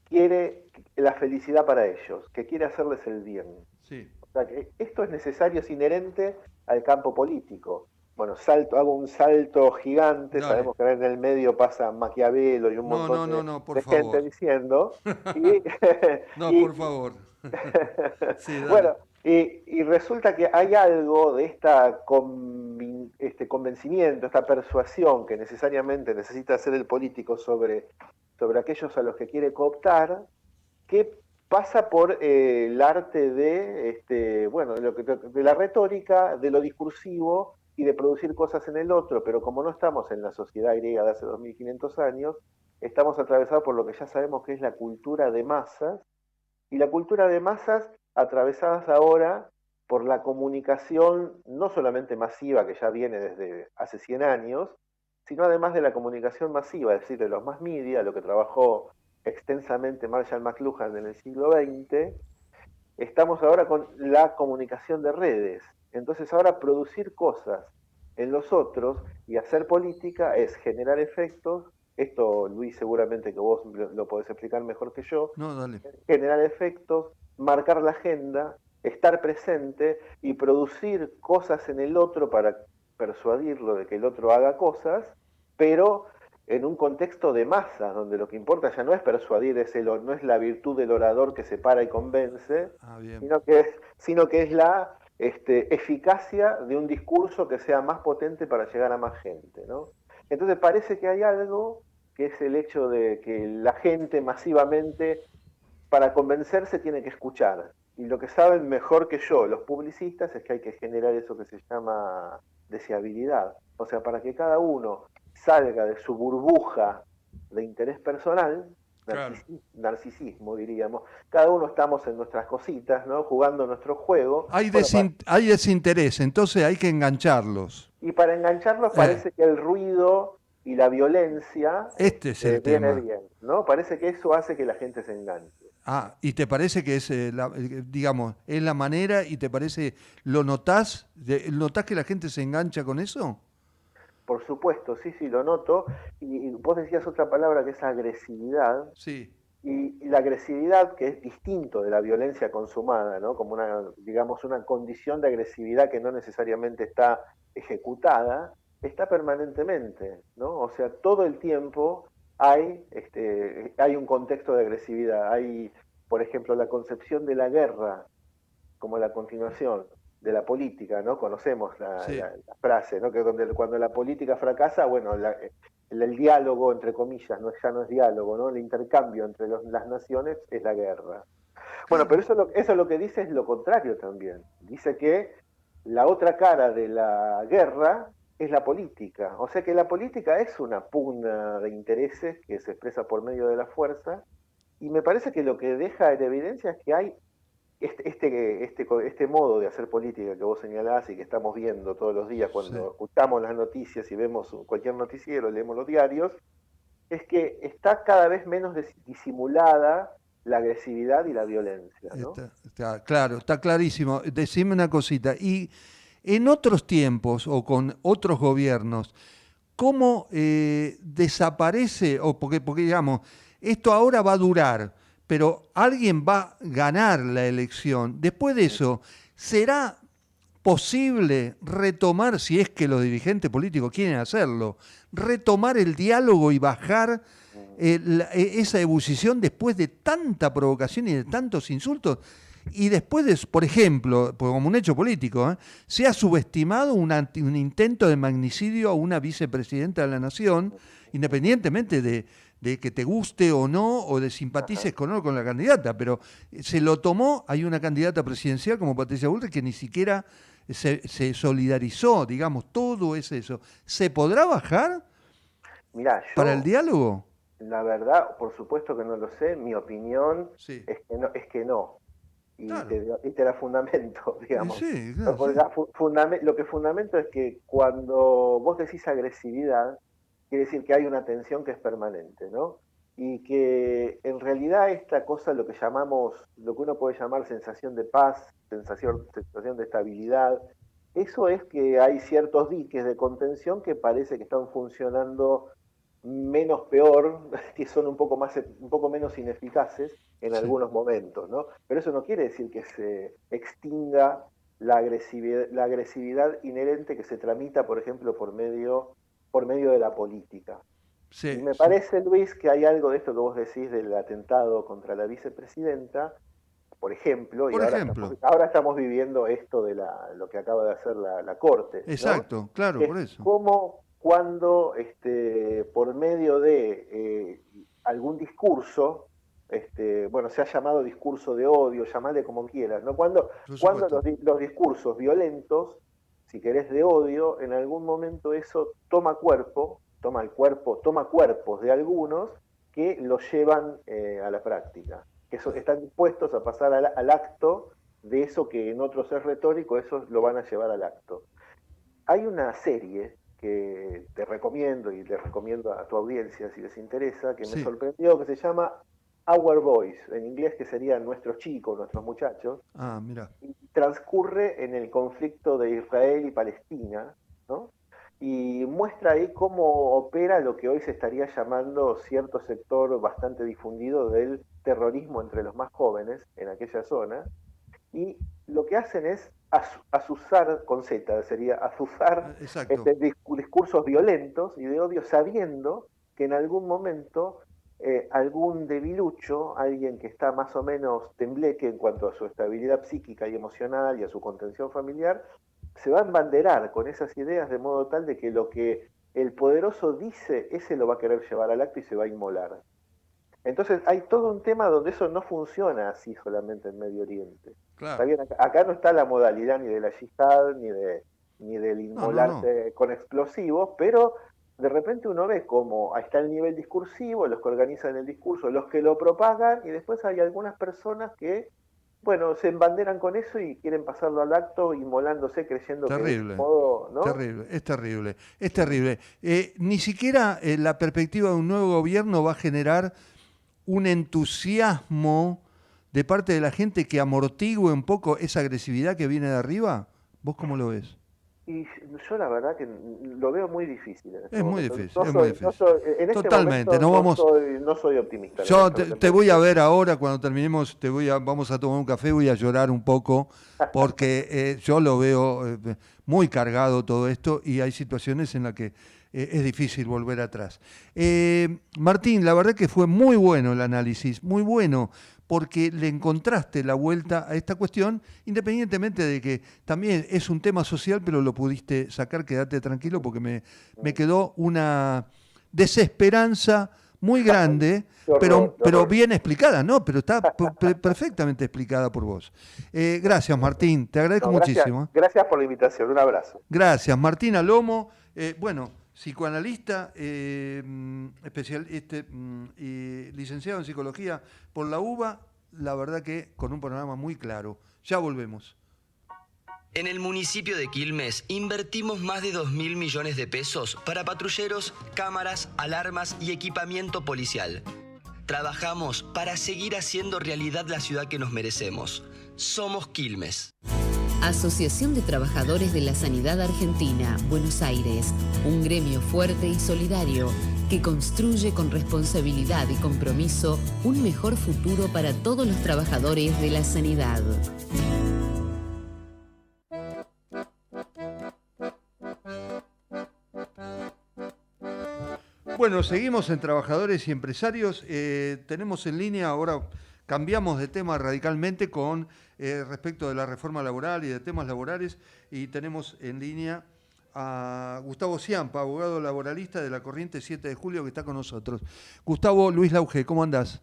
quiere la felicidad para ellos, que quiere hacerles el bien. Sí. O sea, que esto es necesario, es inherente al campo político. Bueno, hago un salto gigante, Dale. sabemos que en el medio pasa Maquiavelo y un montón por de favor. gente diciendo. Y, No, y- por favor. Sí, dale. bueno, y resulta que hay algo de este convencimiento, esta persuasión que necesariamente necesita hacer el político sobre aquellos a los que quiere cooptar, que pasa por el arte de, de la retórica, de lo discursivo y de producir cosas en el otro, pero como no estamos en la sociedad griega de hace 2500 años, estamos atravesados por lo que ya sabemos que es la cultura de masas, y la cultura de masas atravesadas ahora por la comunicación no solamente masiva, que ya viene desde hace 100 años, sino además de la comunicación masiva, es decir, de los mass media, lo que trabajó extensamente Marshall McLuhan en el siglo XX, estamos ahora con la comunicación de redes. Entonces ahora producir cosas en los otros y hacer política es generar efectos. Esto, Luis, seguramente que vos lo podés explicar mejor que yo. No, dale. Generar efectos, marcar la agenda, estar presente y producir cosas en el otro para persuadirlo de que el otro haga cosas, pero en un contexto de masa, donde lo que importa ya no es persuadir, no es la virtud del orador que se para y convence, sino que es la eficacia de un discurso que sea más potente para llegar a más gente, ¿no? Entonces parece que hay algo que es el hecho de que la gente masivamente, para convencerse, tiene que escuchar. Y lo que saben mejor que yo los publicistas es que hay que generar eso que se llama deseabilidad. O sea, para que cada uno salga de su burbuja de interés personal, narcisismo diríamos, cada uno estamos en nuestras cositas, ¿no? Jugando nuestro juego. Hay desinterés, entonces hay que engancharlos. Y para engancharlos parece que el ruido y la violencia este es el viene tema. bien, ¿no? Parece que eso hace que la gente se enganche. Ah, ¿y te parece que es, digamos, es la manera y te parece, lo notás? ¿Notás que la gente se engancha con eso? Por supuesto, sí, lo noto. Y vos decías otra palabra que es agresividad. Sí. Y la agresividad, que es distinto de la violencia consumada, ¿no? Como una condición de agresividad que no necesariamente está ejecutada, está permanentemente, ¿no? O sea, todo el tiempo hay un contexto de agresividad. Hay, por ejemplo, la concepción de la guerra como la continuación de la política, ¿no? Conocemos la frase, ¿no? Que cuando la política fracasa, bueno, el diálogo, entre comillas, ya no es diálogo, ¿no? El intercambio entre las naciones es la guerra. Bueno, pero eso lo que dice es lo contrario también. Dice que la otra cara de la guerra es la política. O sea que la política es una pugna de intereses que se expresa por medio de la fuerza, y me parece que lo que deja en evidencia es que hay este modo de hacer política que vos señalás y que estamos viendo todos los días cuando escuchamos las noticias y vemos cualquier noticiero, leemos los diarios, es que está cada vez menos disimulada la agresividad y la violencia, ¿no? Claro, está clarísimo. Decime una cosita, y en otros tiempos o con otros gobiernos, ¿cómo desaparece? Porque digamos, esto ahora va a durar, pero alguien va a ganar la elección. Después de eso, ¿será posible retomar, si es que los dirigentes políticos quieren hacerlo, retomar el diálogo y bajar esa ebullición después de tanta provocación y de tantos insultos? Y después de, por ejemplo, como un hecho político, se ha subestimado un intento de magnicidio a una vicepresidenta de la Nación, independientemente de que te guste o no, o de simpatices con la candidata, pero se lo tomó. Hay una candidata presidencial como Patricia Bullrich que ni siquiera se solidarizó, digamos, todo es eso. ¿Se podrá bajar para el diálogo? La verdad, por supuesto que no lo sé, mi opinión es que no. Y, claro, te la fundamento, digamos. Lo que fundamento es que cuando vos decís agresividad, quiere decir que hay una tensión que es permanente, ¿no? Y que en realidad esta cosa, lo que uno puede llamar sensación de paz, sensación de estabilidad, eso es que hay ciertos diques de contención que parece que están funcionando menos peor, que son un poco menos ineficaces en algunos momentos, ¿no? Pero eso no quiere decir que se extinga la agresividad inherente que se tramita, por ejemplo, por medio de la política. Sí, y me parece, Luis, que hay algo de esto que vos decís del atentado contra la vicepresidenta, por ejemplo, ahora estamos viviendo esto de lo que acaba de hacer la Corte, ¿no? Exacto, claro, por eso. Cuando por medio de algún discurso, se ha llamado discurso de odio, llamadle como quieras, ¿no? Cuando los discursos violentos, si querés, de odio, en algún momento eso toma cuerpos de algunos que lo llevan a la práctica, que están dispuestos a pasar al acto de eso que en otros es retórico, eso lo van a llevar al acto. Hay una serie que te recomiendo y le recomiendo a tu audiencia si les interesa, que me sorprendió, que se llama Our Boys, en inglés, que serían nuestros chicos, nuestros muchachos. Ah, mira. Y transcurre en el conflicto de Israel y Palestina, ¿no? Y muestra ahí cómo opera lo que hoy se estaría llamando cierto sector bastante difundido del terrorismo entre los más jóvenes en aquella zona. Y lo que hacen es azuzar, con Z, sería azuzar discursos violentos y de odio, sabiendo que en algún momento algún debilucho, alguien que está más o menos tembleque en cuanto a su estabilidad psíquica y emocional y a su contención familiar, se va a embanderar con esas ideas de modo tal de que lo que el poderoso dice, ese lo va a querer llevar al acto y se va a inmolar. Entonces hay todo un tema donde eso no funciona así solamente en Medio Oriente. Claro. Está bien, acá no está la modalidad ni de la yihad, ni del inmolarse con explosivos, pero de repente uno ve cómo está el nivel discursivo, los que organizan el discurso, los que lo propagan, y después hay algunas personas que, se embanderan con eso y quieren pasarlo al acto inmolándose, creyendo que de un modo, ¿no? Es terrible. Ni siquiera la perspectiva de un nuevo gobierno va a generar un entusiasmo de parte de la gente que amortigue un poco esa agresividad que viene de arriba. ¿Vos cómo lo ves? Y yo la verdad que lo veo muy difícil. Es muy difícil. En Totalmente. Este momento no soy optimista. Yo te voy a ver ahora, cuando terminemos, vamos a tomar un café, voy a llorar un poco, porque yo lo veo muy cargado todo esto y hay situaciones en las que es difícil volver atrás. Martín, la verdad que fue muy bueno el análisis, muy bueno, porque le encontraste la vuelta a esta cuestión, independientemente de que también es un tema social, pero lo pudiste sacar, quédate tranquilo, porque me quedó una desesperanza muy grande, pero bien explicada, ¿no? Pero está perfectamente explicada por vos. Gracias, Martín, te agradezco muchísimo. Gracias por la invitación, un abrazo. Gracias, Martín Alomo, psicoanalista, licenciado en psicología por la UBA, la verdad que con un panorama muy claro. Ya volvemos. En el municipio de Quilmes invertimos más de 2.000 millones de pesos para patrulleros, cámaras, alarmas y equipamiento policial. Trabajamos para seguir haciendo realidad la ciudad que nos merecemos. Somos Quilmes. Asociación de Trabajadores de la Sanidad Argentina, Buenos Aires, un gremio fuerte y solidario que construye con responsabilidad y compromiso un mejor futuro para todos los trabajadores de la sanidad. Bueno, seguimos en Trabajadores y Empresarios. Tenemos en línea ahora... Cambiamos de tema radicalmente con respecto de la reforma laboral y de temas laborales, y tenemos en línea a Gustavo Ciampa, abogado laboralista de la Corriente 7 de Julio, que está con nosotros. Gustavo, Luis Lauge, ¿cómo andás?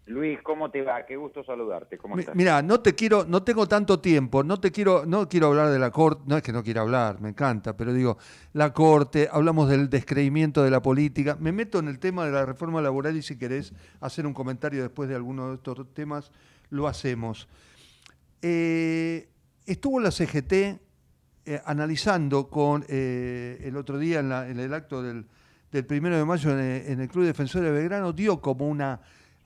Luis, ¿cómo te va? Qué gusto saludarte. ¿Cómo estás? Mira, no tengo tanto tiempo, no quiero hablar de la Corte, no es que no quiera hablar, me encanta, pero digo, la Corte, hablamos del descreimiento de la política, me meto en el tema de la reforma laboral y si querés hacer un comentario después de alguno de estos temas, lo hacemos. Estuvo la CGT analizando con el otro día en el acto del 1 de mayo en el Club Defensores de Belgrano,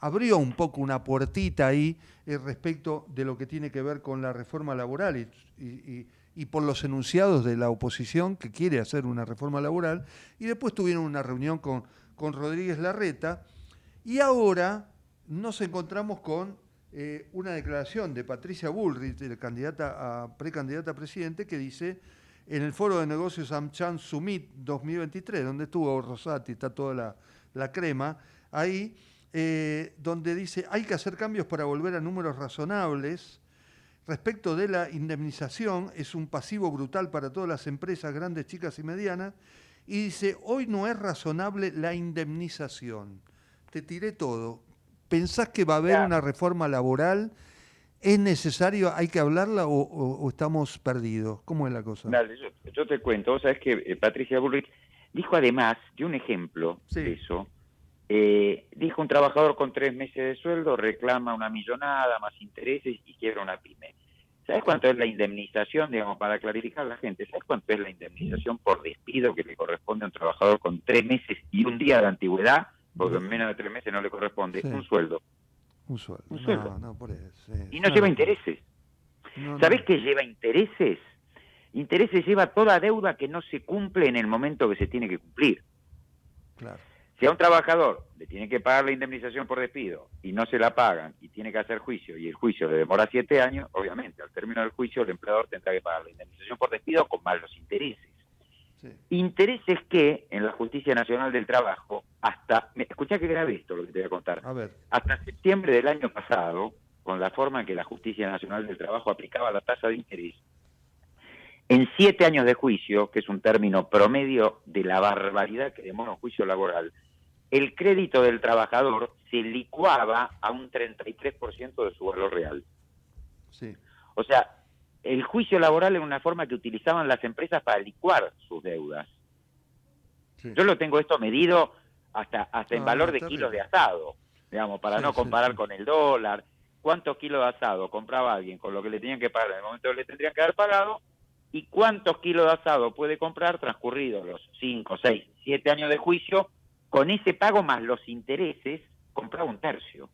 abrió un poco una puertita ahí respecto de lo que tiene que ver con la reforma laboral y por los enunciados de la oposición que quiere hacer una reforma laboral, y después tuvieron una reunión con con Rodríguez Larreta, y ahora nos encontramos con una declaración de Patricia Bullrich, precandidata a presidente, que dice, en el Foro de Negocios AmCham Summit 2023, donde estuvo Rosati, está toda la crema, ahí, donde dice, hay que hacer cambios para volver a números razonables. Respecto de la indemnización, es un pasivo brutal para todas las empresas grandes, chicas y medianas, y dice, hoy no es razonable la indemnización. Te tiré todo. ¿Pensás que va a haber una reforma laboral? ¿Es necesario, hay que hablarla o estamos perdidos? ¿Cómo es la cosa? Dale, yo te cuento. Vos sabés que Patricia Bullrich dijo, además de un ejemplo de eso, dijo, un trabajador con 3 meses de sueldo reclama una millonada más intereses y quiebra una pyme. ¿Sabes cuánto es la indemnización, digamos, para clarificar a la gente? ¿Sabes cuánto es la indemnización por despido que le corresponde a un trabajador con 3 meses y un día de antigüedad? Porque en menos de 3 meses no le corresponde. Sí. Un sueldo. Un sueldo. Un sueldo. No, por eso. Y no lleva intereses. ¿Sabés qué lleva intereses? Intereses lleva toda deuda que no se cumple en el momento que se tiene que cumplir. Claro. Si a un trabajador le tiene que pagar la indemnización por despido y no se la pagan y tiene que hacer juicio y el juicio le demora 7 años, obviamente al término del juicio el empleador tendrá que pagar la indemnización por despido con más los intereses. Sí. Intereses que en la Justicia Nacional del Trabajo, escuchá que grave esto lo que te voy a contar, hasta septiembre del año pasado, con la forma en que la Justicia Nacional del Trabajo aplicaba la tasa de interés, en 7 años de juicio, que es un término promedio de la barbaridad que demora un juicio laboral, el crédito del trabajador se licuaba a un 33% de su valor real. Sí. O sea, el juicio laboral era una forma que utilizaban las empresas para licuar sus deudas. Sí. Yo lo tengo esto medido hasta en valor de kilos de asado, digamos, para no comparar con el dólar. ¿Cuántos kilos de asado compraba alguien con lo que le tenían que pagar en el momento que le tendrían que haber pagado? ¿Y cuántos kilos de asado puede comprar transcurridos los 5, 6, 7 años de juicio? Con ese pago más los intereses, compraba un tercio.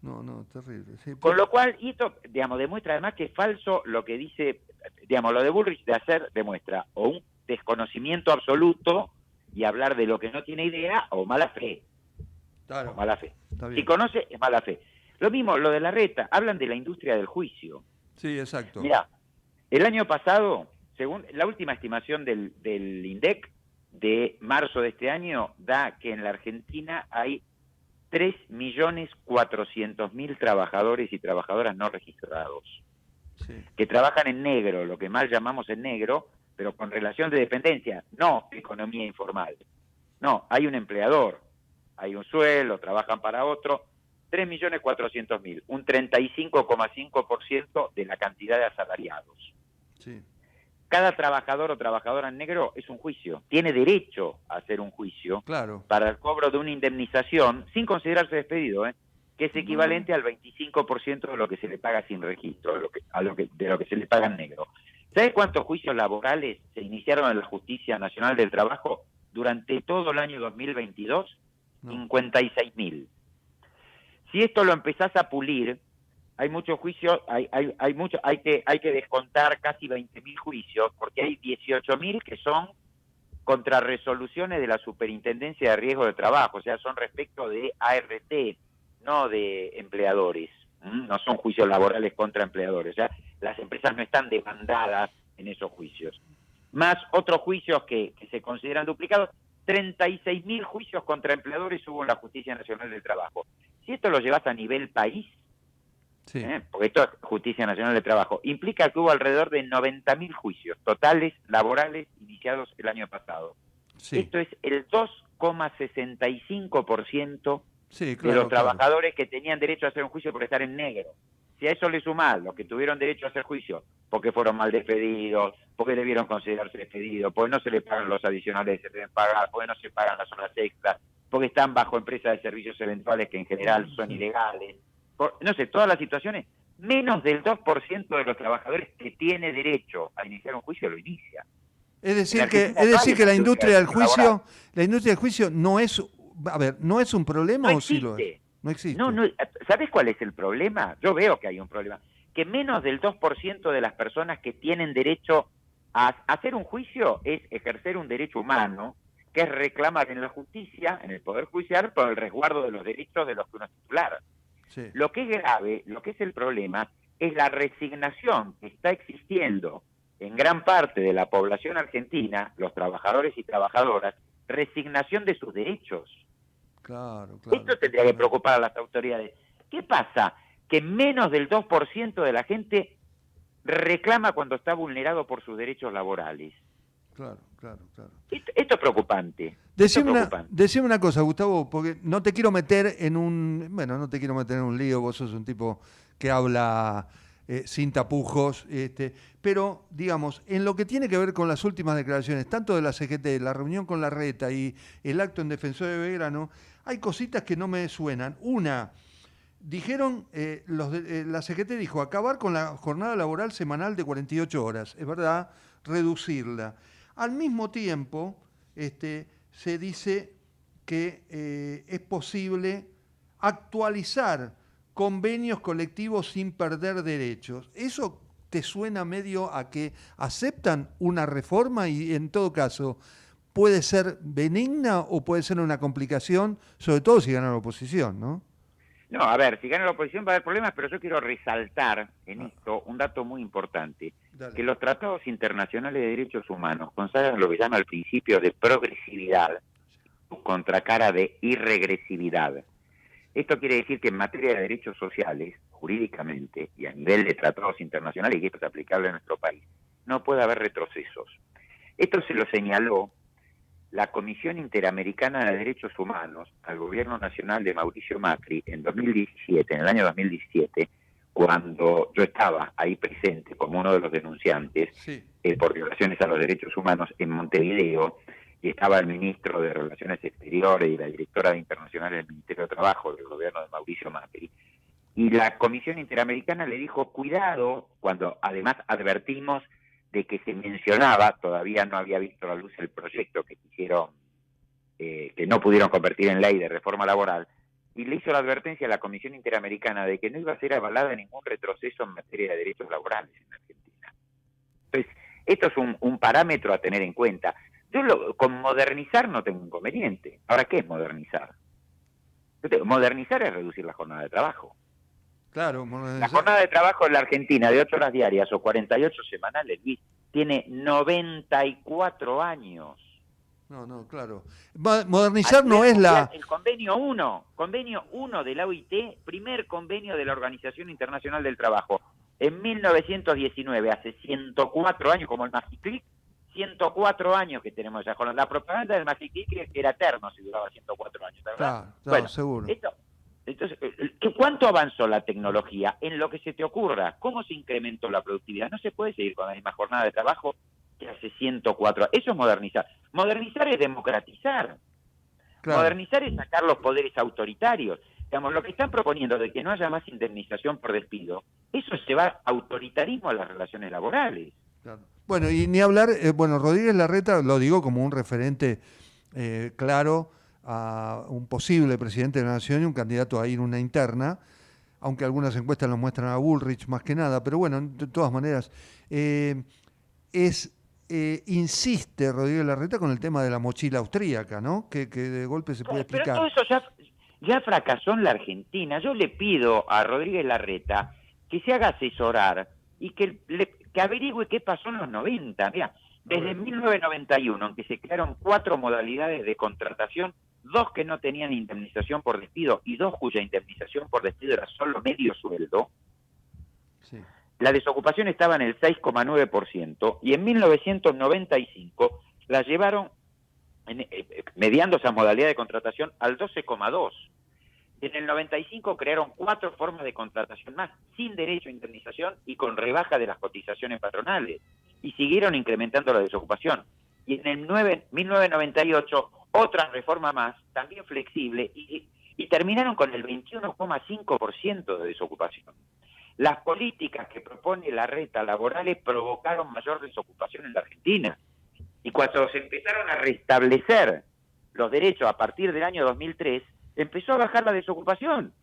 No, terrible. Sí, con lo cual, y esto, digamos, demuestra además que es falso lo que dice, digamos, lo de Bullrich de hacer, demuestra o un desconocimiento absoluto y hablar de lo que no tiene idea, o mala fe. Claro. O mala fe. Si conoce, es mala fe. Lo mismo, lo de Larreta, hablan de la industria del juicio. Sí, exacto. Mirá, el año pasado, según la última estimación del INDEC, de marzo de este año, da que en la Argentina hay 3.400.000 trabajadores y trabajadoras no registrados, que trabajan en negro, lo que mal llamamos en negro, pero con relación de dependencia, no economía informal. No, hay un empleador, hay un sueldo, trabajan para otro, 3.400.000, un 35,5% de la cantidad de asalariados. Sí. Cada trabajador o trabajadora en negro es un juicio. Tiene derecho a hacer un juicio para el cobro de una indemnización sin considerarse despedido, que es equivalente al 25% de lo que se le paga sin registro, de lo que se le paga en negro. ¿Sabes cuántos juicios laborales se iniciaron en la Justicia Nacional del Trabajo durante todo el año 2022? 56.000. Si esto lo empezás a pulir, hay muchos juicios, hay que descontar casi 20.000 juicios, porque hay 18.000 que son contra resoluciones de la Superintendencia de Riesgo de Trabajo, o sea, son respecto de ART, no de empleadores, no son juicios laborales contra empleadores, o sea, las empresas no están demandadas en esos juicios. Más otros juicios que se consideran duplicados, 36.000 juicios contra empleadores hubo en la Justicia Nacional del Trabajo. Si esto lo llevas a nivel país, porque esto es Justicia Nacional del Trabajo, implica que hubo alrededor de 90.000 juicios totales laborales iniciados el año pasado. Esto es el 2,65% de los trabajadores que tenían derecho a hacer un juicio por estar en negro. Si a eso le sumás los que tuvieron derecho a hacer juicio porque fueron mal despedidos, porque debieron considerarse despedidos, porque no se les pagan los adicionales que se deben pagar, porque no se pagan las horas extras, porque están bajo empresas de servicios eventuales que en general son ilegales, no sé, todas las situaciones, menos del 2% de los trabajadores que tiene derecho a iniciar un juicio lo inicia. Es decir que la industria del juicio no es, no es un problema, no o sí lo es. No existe. No, ¿sabes cuál es el problema? Yo veo que hay un problema. Que menos del 2% de las personas que tienen derecho a hacer un juicio es ejercer un derecho humano que es reclamar en la justicia, en el Poder Judicial, por el resguardo de los derechos de los que uno es titular. Sí. Lo que es grave, lo que es el problema, es la resignación que está existiendo en gran parte de la población argentina, los trabajadores y trabajadoras, resignación de sus derechos. Claro. Esto tendría que preocupar a las autoridades. ¿Qué pasa? Que menos del 2% de la gente reclama cuando está vulnerado por sus derechos laborales. Claro. Esto es preocupante. Decime una cosa, Gustavo, porque no te quiero meter en un lío, vos sos un tipo que habla sin tapujos, pero, digamos, en lo que tiene que ver con las últimas declaraciones, tanto de la CGT, la reunión con Larreta y el acto en Defensor de Belgrano, hay cositas que no me suenan. Una, dijeron, la CGT dijo, acabar con la jornada laboral semanal de 48 horas, es verdad, reducirla. Al mismo tiempo, se dice que es posible actualizar convenios colectivos sin perder derechos. ¿Eso te suena medio a que aceptan una reforma y, en todo caso, puede ser benigna o puede ser una complicación, sobre todo si gana la oposición, ¿no? No, a ver, si gana la oposición va a haber problemas, pero yo quiero resaltar en esto un dato muy importante. Dale. Que los tratados internacionales de derechos humanos consagran lo que llama el principio de progresividad, contracara de irregresividad. Esto quiere decir que en materia de derechos sociales, jurídicamente, y a nivel de tratados internacionales, y esto es aplicable en nuestro país, no puede haber retrocesos. Esto se lo señaló la Comisión Interamericana de Derechos Humanos al gobierno nacional de Mauricio Macri en el año 2017, cuando yo estaba ahí presente como uno de los denunciantes por violaciones a los derechos humanos en Montevideo, y estaba el ministro de Relaciones Exteriores y la directora de Internacionales del Ministerio de Trabajo del gobierno de Mauricio Macri. Y la Comisión Interamericana le dijo, cuidado, cuando además advertimos de que se mencionaba, todavía no había visto la luz el proyecto que quisieron, que no pudieron convertir en ley de reforma laboral, y le hizo la advertencia a la Comisión Interamericana de que no iba a ser avalada ningún retroceso en materia de derechos laborales en Argentina. Entonces, esto es un parámetro a tener en cuenta. Yo con modernizar no tengo inconveniente. Ahora, ¿qué es modernizar? Modernizar es reducir la jornada de trabajo. Claro, la jornada de trabajo en la Argentina de 8 horas diarias o 48 semanales, Luis, tiene 94 años. No, claro. Modernizar no es la... El convenio 1 de la OIT, primer convenio de la Organización Internacional del Trabajo, en 1919, hace 104 años, como el Magiclic, 104 años que tenemos ya. La propaganda del Magiclic era eterno si duraba 104 años, ¿verdad? Claro, seguro. Entonces, ¿cuánto avanzó la tecnología? En lo que se te ocurra. ¿Cómo se incrementó la productividad? No se puede seguir con la misma jornada de trabajo que hace 104 años. Eso es modernizar. Modernizar es democratizar. Claro. Modernizar es sacar los poderes autoritarios. Digamos, lo que están proponiendo de que no haya más indemnización por despido, eso se va autoritarismo a las relaciones laborales. Claro. Bueno, y ni hablar, Rodríguez Larreta, lo digo como un referente claro a un posible presidente de la Nación y un candidato a ir una interna, aunque algunas encuestas lo muestran a Bullrich más que nada, pero bueno, de todas maneras, insiste Rodríguez Larreta con el tema de la mochila austríaca, ¿no? Que de golpe se puede explicar. Pero todo eso ya fracasó en la Argentina. Yo le pido a Rodríguez Larreta que se haga asesorar y que averigüe qué pasó en los 90. Mira, desde 1991, en que se crearon 4 modalidades de contratación, 2 que no tenían indemnización por despido y 2 cuya indemnización por despido era solo medio sueldo, la desocupación estaba en el 6,9% y en 1995 la llevaron, mediando esa modalidad de contratación, al 12,2%. En el 95 crearon 4 formas de contratación más, sin derecho a indemnización y con rebaja de las cotizaciones patronales, y siguieron incrementando la desocupación. Y en el 1998 otra reforma más, también flexible, y terminaron con el 21,5% de desocupación. Las políticas que propone Larreta laborales provocaron mayor desocupación en la Argentina. Y cuando se empezaron a restablecer los derechos a partir del año 2003, empezó a bajar la desocupación.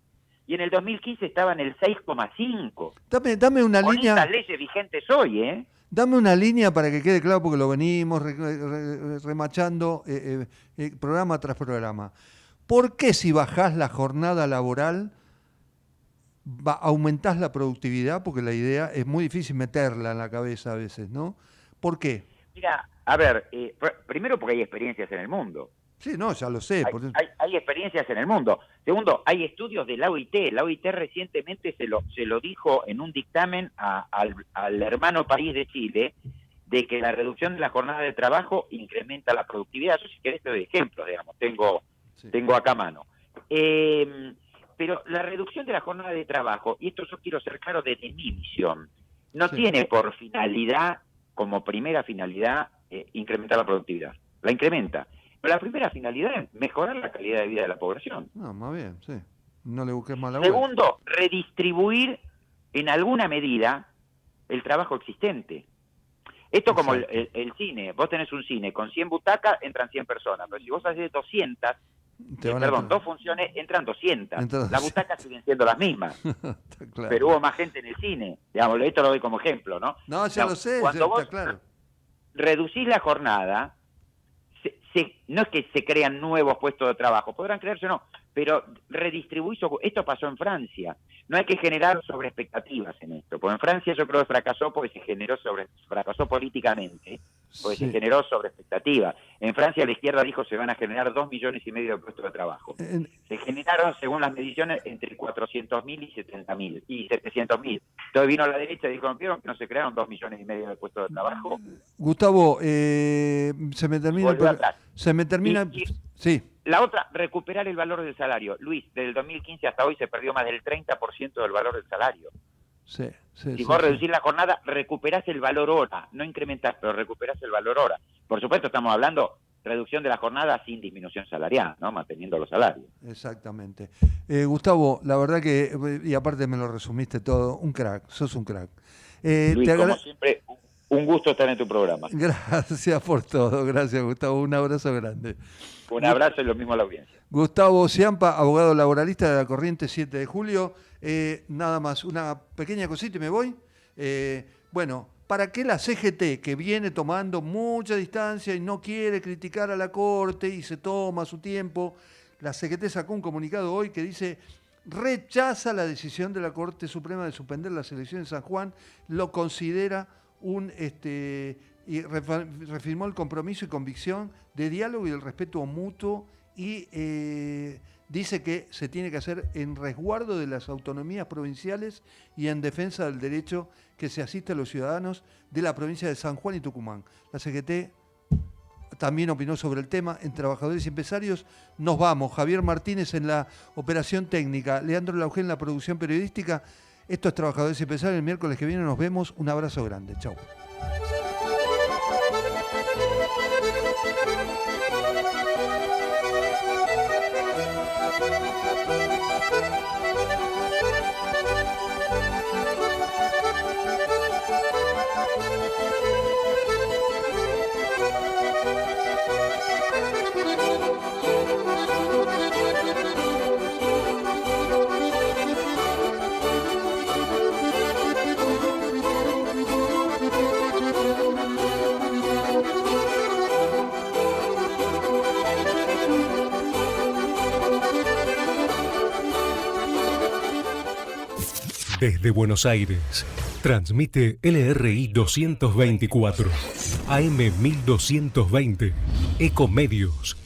y en el 2015 estaba en el 6,5. Dame una con línea. estas leyes vigentes hoy, ¿eh? Dame una línea para que quede claro, porque lo venimos remachando programa tras programa. ¿Por qué si bajás la jornada laboral aumentás la productividad? Porque la idea es muy difícil meterla en la cabeza a veces, ¿no? ¿Por qué? Mira, a ver, primero porque hay experiencias en el mundo. Sí, no, ya lo sé. Hay experiencias en el mundo. Segundo, hay estudios de la OIT. La OIT recientemente se lo dijo en un dictamen al hermano país de Chile, de que la reducción de la jornada de trabajo incrementa la productividad. Yo, si querés, te doy ejemplos, digamos, tengo acá a mano. Pero la reducción de la jornada de trabajo, y esto yo quiero ser claro desde mi visión, no tiene por finalidad, como primera finalidad, incrementar la productividad. La incrementa. Pero la primera finalidad es mejorar la calidad de vida de la población. No, más bien, sí. No le busques mala Segundo, redistribuir en alguna medida el trabajo existente. Esto como el cine. Vos tenés un cine con 100 butacas, entran 100 personas. Pero si vos haces 200, dos funciones, entran 200. Las butacas siguen siendo las mismas. Claro. Pero hubo más gente en el cine. Digamos, esto lo doy como ejemplo, ¿no? No, ya lo sé, cuando vos está claro. Reducís la jornada, no es que se crean nuevos puestos de trabajo, podrán crearse o no, pero redistribuís. Esto pasó en Francia. No hay que generar sobre expectativas en esto, porque en Francia yo creo que fracasó porque fracasó políticamente, porque se generó sobre expectativas. En Francia la izquierda dijo se van a generar 2,5 millones de puestos de trabajo. Se generaron, según las mediciones, entre 400.000 y 70.000 y 700.000. Entonces vino la derecha y dijo, ¿vieron que no se crearon 2,5 millones de puestos de trabajo? Gustavo, se me termina. Sí. La otra, recuperar el valor del salario. Luis, desde el 2015 hasta hoy se perdió más del 30% del valor del salario. Si vos reducís la jornada, recuperás el valor hora, no incrementás, pero recuperás el valor hora. Por supuesto, estamos hablando reducción de la jornada sin disminución salarial, ¿no? Manteniendo los salarios. Exactamente. Gustavo, la verdad que, y aparte me lo resumiste todo, un crack, sos un crack. Luis, como siempre, un gusto estar en tu programa. Gracias por todo, gracias Gustavo, un abrazo grande. Un abrazo y lo mismo a la audiencia. Gustavo Ciampa, abogado laboralista de la Corriente 7 de Julio. Nada más, una pequeña cosita y me voy. Bueno, ¿para qué la CGT, que viene tomando mucha distancia y no quiere criticar a la Corte y se toma su tiempo? La CGT sacó un comunicado hoy que dice: rechaza la decisión de la Corte Suprema de suspender las elecciones en San Juan, lo considera y reafirmó el compromiso y convicción de diálogo y el respeto mutuo, y dice que se tiene que hacer en resguardo de las autonomías provinciales y en defensa del derecho que se asiste a los ciudadanos de la provincia de San Juan y Tucumán. La CGT también opinó sobre el tema en Trabajadores y Empresarios. Nos vamos. Javier Martínez en la operación técnica, Leandro Laugel en la producción periodística. Esto es Trabajadores y Empresarios. El miércoles que viene nos vemos. Un abrazo grande. Chau. Desde Buenos Aires, transmite LRI 224, AM 1220, Ecomedios